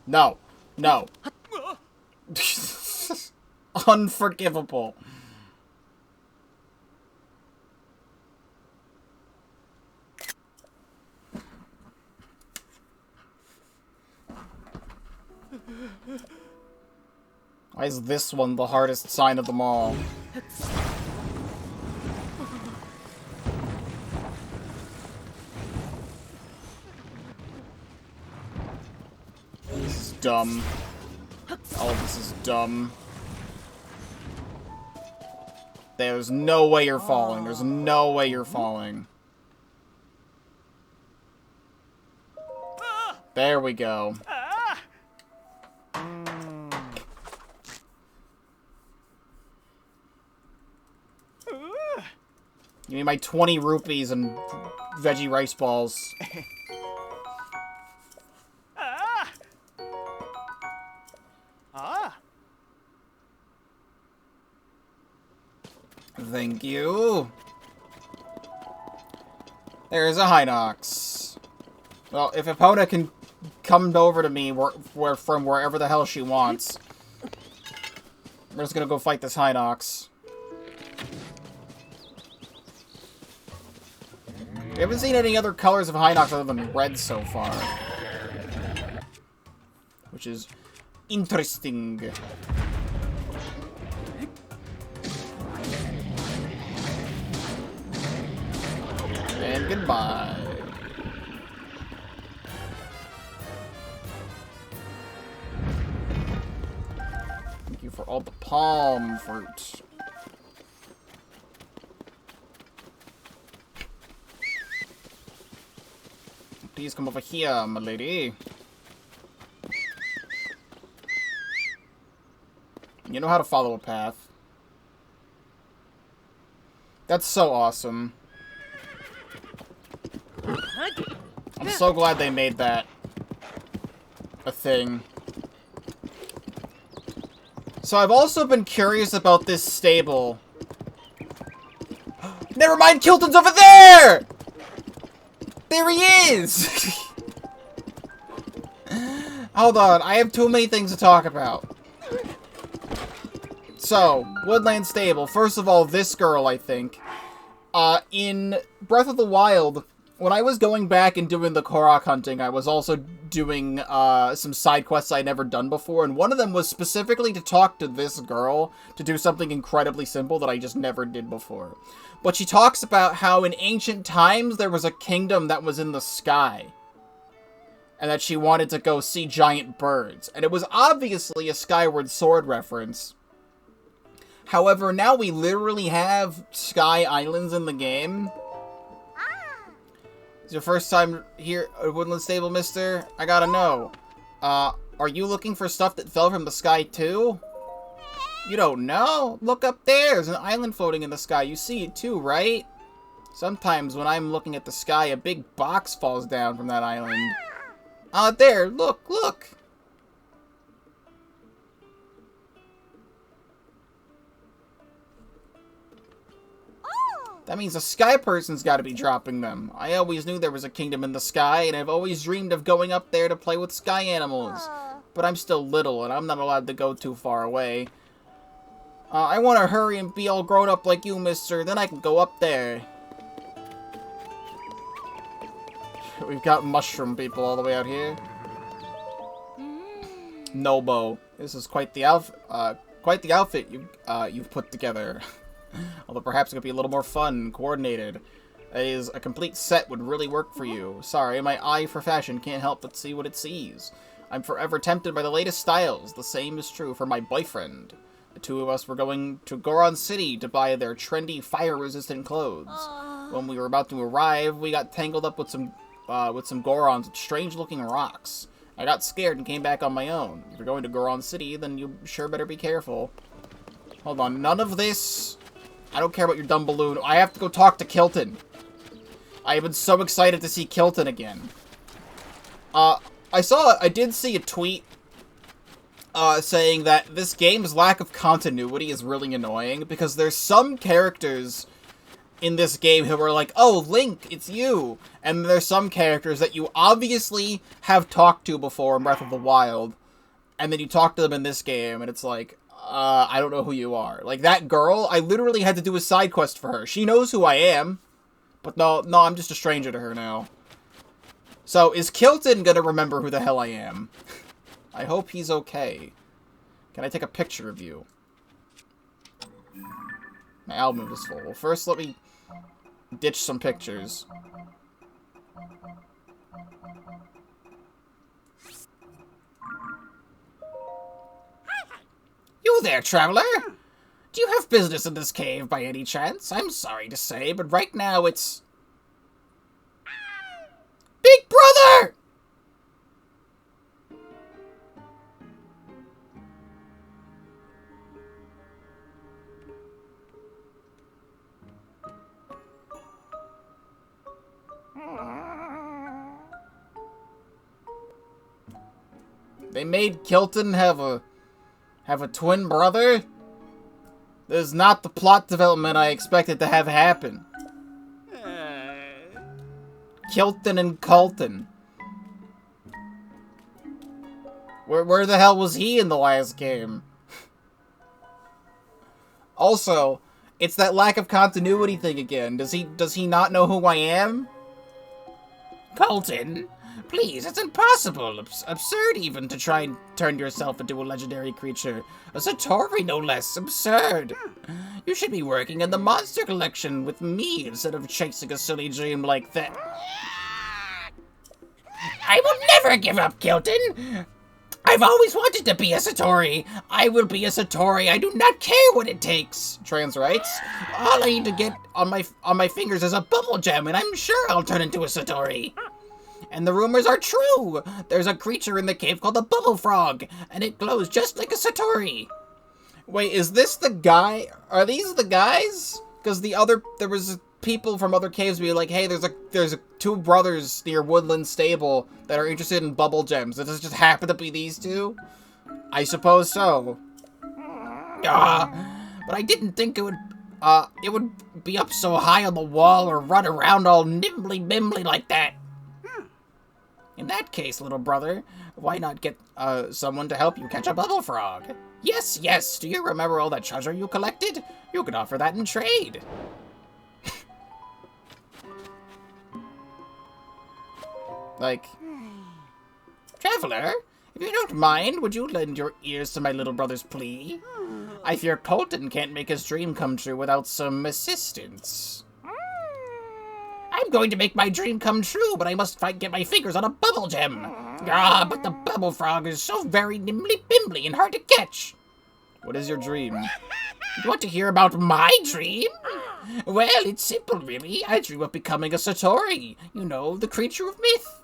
No. No. Unforgivable. Why is this one the hardest sign of them all? This is dumb. All of this is dumb. There's no way you're falling. There's no way you're falling. There we go. Give me my 20 rupees and veggie rice balls. Thank you. There's a Hinox. Well, if Epona can come over to me from wherever the hell she wants, we're just gonna go fight this Hinox. We haven't seen any other colors of Hinox other than red so far. Which is interesting. And goodbye. Thank you for all the palm fruit. Please come over here, my lady. You know how to follow a path. That's so awesome. I'm so glad they made that a thing. So I've also been curious about this stable. Never mind, Kilton's over there! There he is! Hold on, I have too many things to talk about. So, Woodland Stable. First of all, this girl, I think. In Breath of the Wild, when I was going back and doing the Korok hunting, I was also doing some side quests I'd never done before, and one of them was specifically to talk to this girl to do something incredibly simple that I just never did before. But she talks about how in ancient times there was a kingdom that was in the sky, and that she wanted to go see giant birds. And it was obviously a Skyward Sword reference. However, now we literally have sky islands in the game. It's your first time here at Woodland Stable, mister? I gotta know. Are you looking for stuff that fell from the sky too? You don't know? Look up there. There's an island floating in the sky. You see it too, right? Sometimes when I'm looking at the sky, a big box falls down from that island. There. Look, look. That means a sky person's got to be dropping them. I always knew there was a kingdom in the sky, and I've always dreamed of going up there to play with sky animals. But I'm still little, and I'm not allowed to go too far away. I want to hurry and be all grown up like you, mister. Then I can go up there. We've got mushroom people all the way out here. Nobo. This is quite the outfit you've put together. Although perhaps it could be a little more fun and coordinated. That is, a complete set would really work for you. Sorry, my eye for fashion can't help but see what it sees. I'm forever tempted by the latest styles. The same is true for my boyfriend. The two of us were going to Goron City to buy their trendy, fire-resistant clothes. When we were about to arrive, we got tangled up with some Gorons with strange-looking rocks. I got scared and came back on my own. If you're going to Goron City, then you sure better be careful. Hold on, none of this... I don't care about your dumb balloon. I have to go talk to Kilton. I have been so excited to see Kilton again. I did see a tweet saying that this game's lack of continuity is really annoying because there's some characters in this game who are like, oh, Link, it's you. And there's some characters that you obviously have talked to before in Breath of the Wild. And then you talk to them in this game and it's like, I don't know who you are. Like, that girl, I literally had to do a side quest for her. She knows who I am. But no, I'm just a stranger to her now. So, is Kilton gonna remember who the hell I am? I hope he's okay. Can I take a picture of you? My album is full. Well, first, let me ditch some pictures. You there, traveler? Do you have business in this cave by any chance? I'm sorry to say, but right now it's... Big Brother! They made Kilton have a twin brother? This is not the plot development I expected to have happen. Kilton and Colton. Where the hell was he in the last game? Also, it's that lack of continuity thing again. Does he not know who I am? Colton? Please, it's impossible. Absurd even to try and turn yourself into a legendary creature. A Satori, no less. Absurd. You should be working in the monster collection with me instead of chasing a silly dream like that. I will never give up, Kilton. I've always wanted to be a Satori. I will be a Satori. I do not care what it takes. Trans writes. All I need to get on my fingers is a bubble gem, and I'm sure I'll turn into a Satori. And the rumors are true! There's a creature in the cave called the Bubble Frog, and it glows just like a Satori! Wait, is this the guy? Are these the guys? Because there was people from other caves being like, hey, there's two brothers near Woodland Stable that are interested in bubble gems. Does it just happen to be these two? I suppose so. But I didn't think it would be up so high on the wall or run around all nimbly-bimbly like that. In that case, little brother, why not get someone to help you catch a bubble frog? Yes, yes, do you remember all that treasure you collected? You could offer that in trade. Like, traveler, if you don't mind, would you lend your ears to my little brother's plea? I fear Colton can't make his dream come true without some assistance. I'm going to make my dream come true, but I must get my fingers on a bubble gem. But the bubble frog is so very nimbly-bimbly and hard to catch. What is your dream? You want to hear about my dream? Well, it's simple, really. I dream of becoming a Satori. You know, the creature of myth.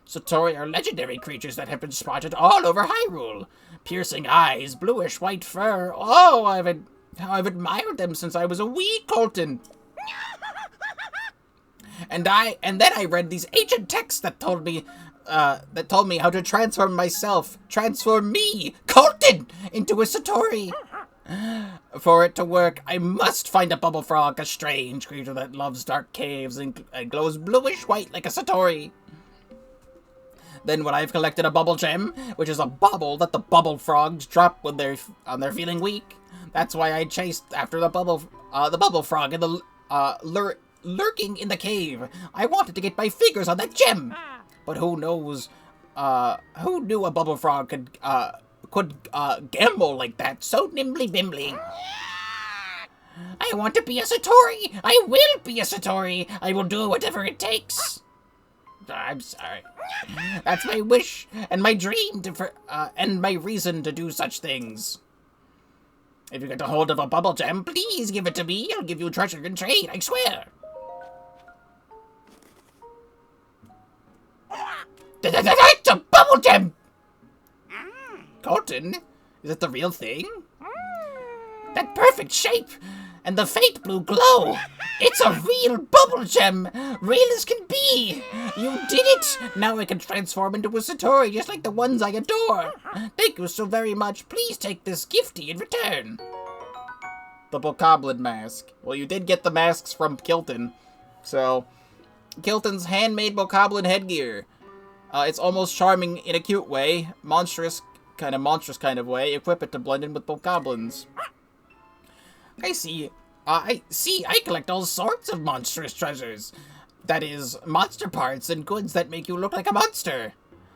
Satori are legendary creatures that have been spotted all over Hyrule. Piercing eyes, bluish-white fur. Oh, I've admired them since I was a wee colton. And then I read these ancient texts that told me how to transform me, Colton, into a Satori. For it to work, I must find a bubble frog, a strange creature that loves dark caves and glows bluish-white like a Satori. Then when I've collected a bubble gem, which is a bubble that the bubble frogs drop when they're feeling weak, that's why I chased after the bubble frog in the lurking in the cave. I wanted to get my fingers on that gem, but who knows? Who knew a bubble frog could gamble like that so nimbly bimbly? I want to be a Satori. I will be a Satori. I will do whatever it takes. I'm sorry. That's my wish and my dream and my reason to do such things. If you get a hold of a bubble gem, please give it to me. I'll give you treasure in trade, I swear. It's a bubble gem! Colton, is it the real thing? That perfect shape and the faint blue glow. It's a real bubble gem, real as can be. You did it. Now I can transform into a Satori just like the ones I adore. Thank you so very much. Please take this gifty in return. The Bokoblin mask. Well, you did get the masks from Kilton. So, Kilton's handmade Bokoblin headgear. It's almost charming in a cute way. Monstrous kind of way. Equip it to blend in with Bokoblins. I see. I collect all sorts of monstrous treasures. That is, monster parts and goods that make you look like a monster.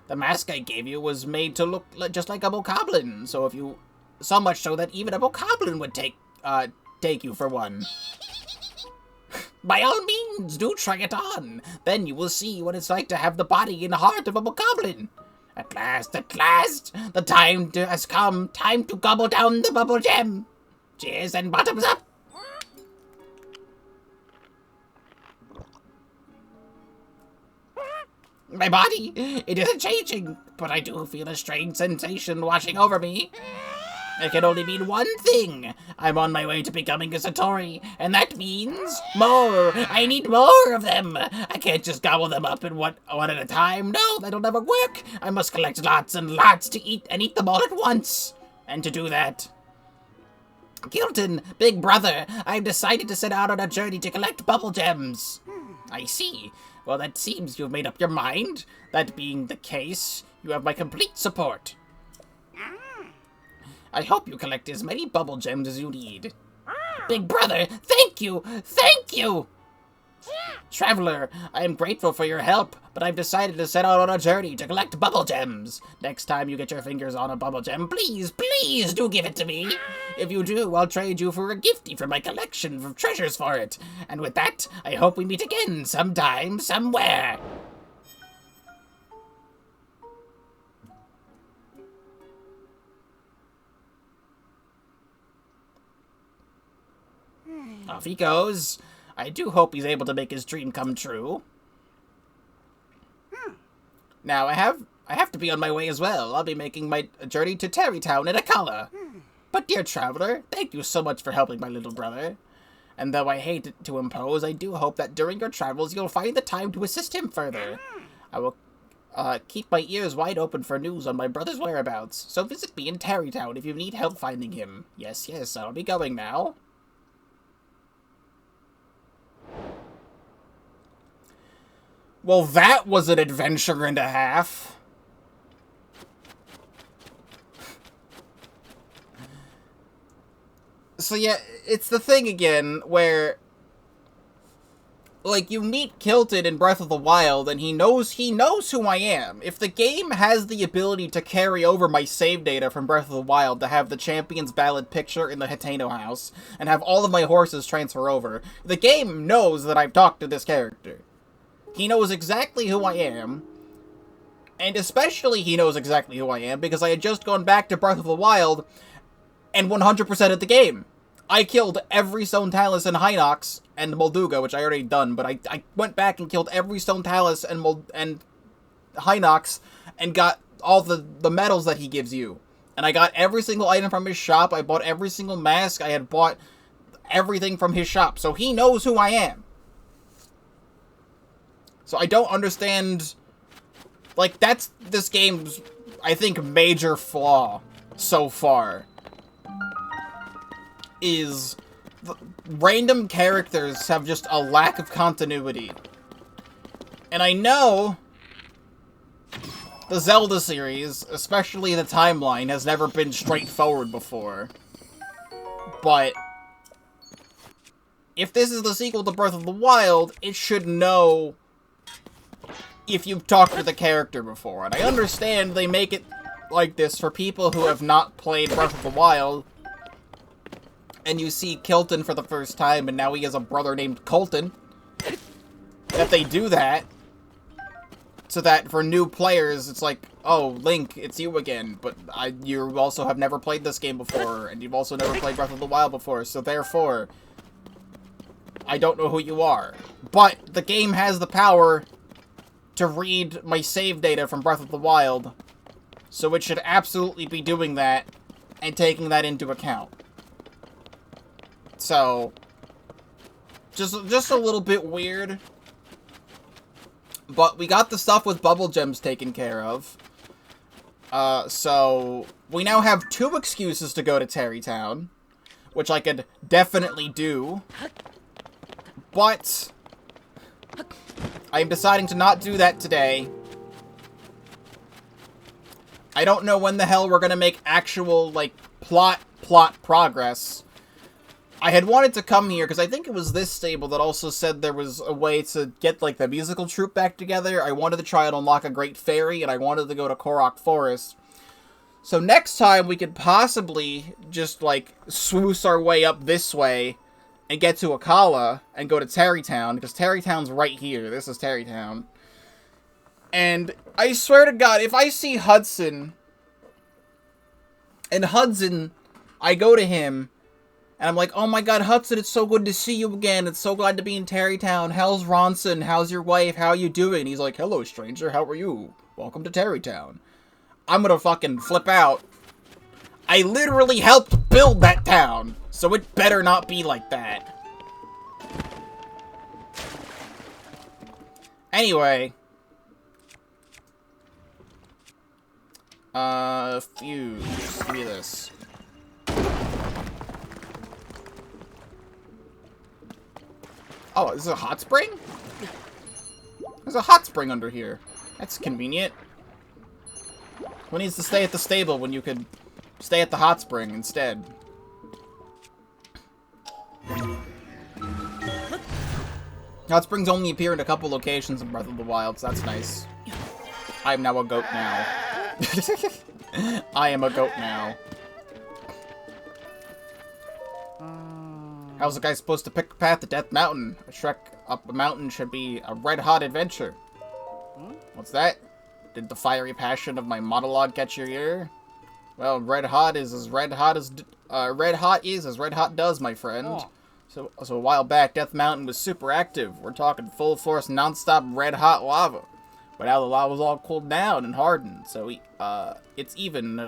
The mask I gave you was made to look just like a Bokoblin, so much so that even a Bokoblin would take you for one. By all means, do try it on. Then you will see what it's like to have the body and heart of a Bokoblin. At last, the time has come. Time to gobble down the bubble gem. Cheers and bottoms up. My body, it isn't changing, but I do feel a strange sensation washing over me. It can only mean one thing. I'm on my way to becoming a Satori, and that means more. I need more of them. I can't just gobble them up in one at a time. No, that'll never work. I must collect lots and lots to eat and eat them all at once. And to do that, Kilton, big brother, I've decided to set out on a journey to collect bubble gems. I see. Well, that seems you've made up your mind. That being the case, you have my complete support. I hope you collect as many bubble gems as you need. Big brother, thank you! Thank you! Traveler, I am grateful for your help, but I've decided to set out on a journey to collect bubble gems. Next time you get your fingers on a bubble gem, please do give it to me. If you do, I'll trade you for a gifty from my collection of treasures for it. And with that, I hope we meet again sometime, somewhere. Off he goes. I do hope he's able to make his dream come true. Now, I have to be on my way as well. I'll be making my journey to Terrytown in Akala. But dear traveler, thank you so much for helping my little brother. And though I hate to impose, I do hope that during your travels you'll find the time to assist him further. I will keep my ears wide open for news on my brother's whereabouts. So visit me in Terrytown if you need help finding him. Yes, I'll be going now. Well, that was an adventure and a half. So yeah, it's the thing again where, like, you meet Kilton in Breath of the Wild and he knows who I am. If the game has the ability to carry over my save data from Breath of the Wild to have the Champion's Ballad picture in the Hateno house and have all of my horses transfer over, the game knows that I've talked to this character. He knows exactly who I am, and especially he knows exactly who I am because I had just gone back to Breath of the Wild and 100%ed the game. I killed every Stone Talus and Hinox and Molduga, which I already done, but I went back and killed every Stone Talus and Hinox and got all the medals that he gives you. And I got every single item from his shop. I bought every single mask. I had bought everything from his shop. So he knows who I am. So I don't understand... Like, that's this game's, I think, major flaw so far. Is random characters have just a lack of continuity. And I know the Zelda series, especially the timeline, has never been straightforward before. But if this is the sequel to Breath of the Wild, it should know if you've talked to the character before. And I understand they make it like this for people who have not played Breath of the Wild, and you see Kilton for the first time, and now he has a brother named Colton. That they do that, so that for new players, it's like, oh, Link, it's you again, but you also have never played this game before, and you've also never played Breath of the Wild before, so therefore, I don't know who you are. But the game has the power to read my save data from Breath of the Wild, so it should absolutely be doing that, and taking that into account. So, just a little bit weird. But we got the stuff with bubble gems taken care of. So we now have 2 excuses to go to Terrytown, which I could definitely do. But I'm deciding to not do that today. I don't know when the hell we're gonna make actual, like, plot progress. I had wanted to come here, because I think it was this stable that also said there was a way to get, like, the musical troupe back together. I wanted to try and unlock a Great Fairy, and I wanted to go to Korok Forest. So next time, we could possibly just, like, swoosh our way up this way, and get to Akala, and go to Terrytown, because Terrytown's right here. This is Terrytown. And I swear to God, if I see Hudson, and Hudson, I go to him, and I'm like, oh my God, Hudson, it's so good to see you again. It's so glad to be in Terrytown. How's Ronson? How's your wife? How you doing? And he's like, hello, stranger. How are you? Welcome to Terrytown. I'm gonna fucking flip out. I literally helped build that town, so it better not be like that. Anyway. Fuse. Give me this. Oh, is this a hot spring? There's a hot spring under here. That's convenient. Who needs to stay at the stable when you could stay at the hot spring instead? Hot springs only appear in a couple locations in Breath of the Wild, so that's nice. I am now a goat now. I am a goat now. How's a guy supposed to pick a path to Death Mountain? A trek up a mountain should be a red-hot adventure. What's that? Did the fiery passion of my monologue catch your ear? Well, red hot is as red hot as red hot does, my friend. Oh. So a while back, Death Mountain was super active. We're talking full force, non-stop red hot lava. But now the lava's all cooled down and hardened, so it's even.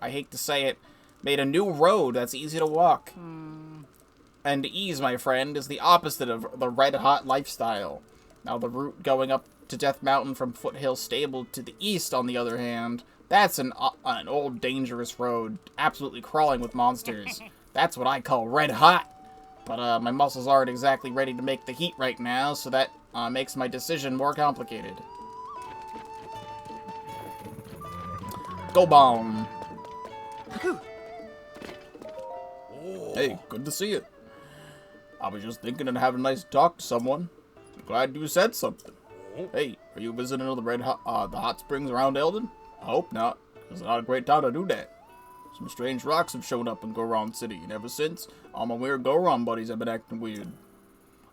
I hate to say it, made a new road that's easy to walk. And ease, my friend, is the opposite of the red-hot lifestyle. Now, the route going up to Death Mountain from Foothill Stable to the east, on the other hand, that's an old, dangerous road, absolutely crawling with monsters. That's what I call red-hot. But, my muscles aren't exactly ready to make the heat right now, so that makes my decision more complicated. Go bomb! Hey, good to see you. I was just thinking of having a nice talk to someone. I'm glad you said something. Hey, are you visiting the hot springs around Eldon? I hope not. It's not a great time to do that. Some strange rocks have shown up in Goron City, and ever since, all my weird Goron buddies have been acting weird.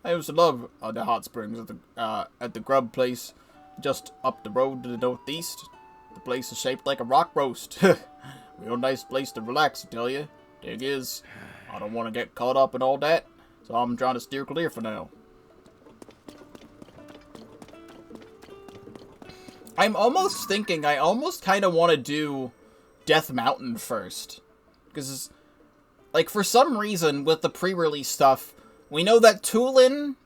I used to love the hot springs at the grub place just up the road to the northeast. The place is shaped like a rock roast. Real nice place to relax, I tell you. Dig is. I don't want to get caught up in all that, so I'm trying to steer clear for now. I'm almost thinking I almost kind of want to do Death Mountain first. Because, like, for some reason, with the pre-release stuff, we know that Tulin,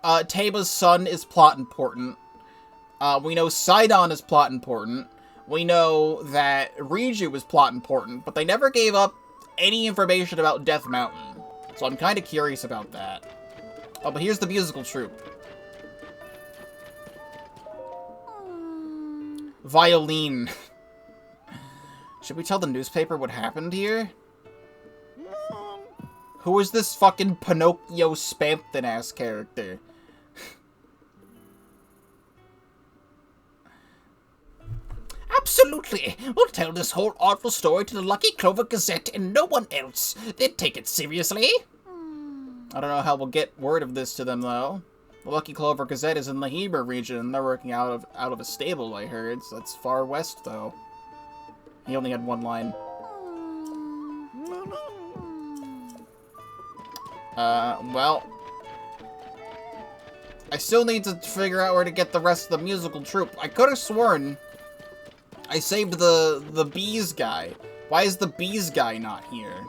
Teba's son, is plot important. We know Sidon is plot important. We know that Riju is plot important, but they never gave up any information about Death Mountain. So I'm kind of curious about that. Oh, but here's the musical troupe. Violin. Should we tell the newspaper what happened here? Who is this fucking Pinocchio Spampton-ass character? Absolutely! We'll tell this whole awful story to the Lucky Clover Gazette and no one else. They'd take it seriously. I don't know how we'll get word of this to them, though. The Lucky Clover Gazette is in the Heber region. They're working out of a stable, I heard. So that's far west, though. He only had one line. Well... I still need to figure out where to get the rest of the musical troupe. I could have sworn I saved the bees guy. Why is the bees guy not here?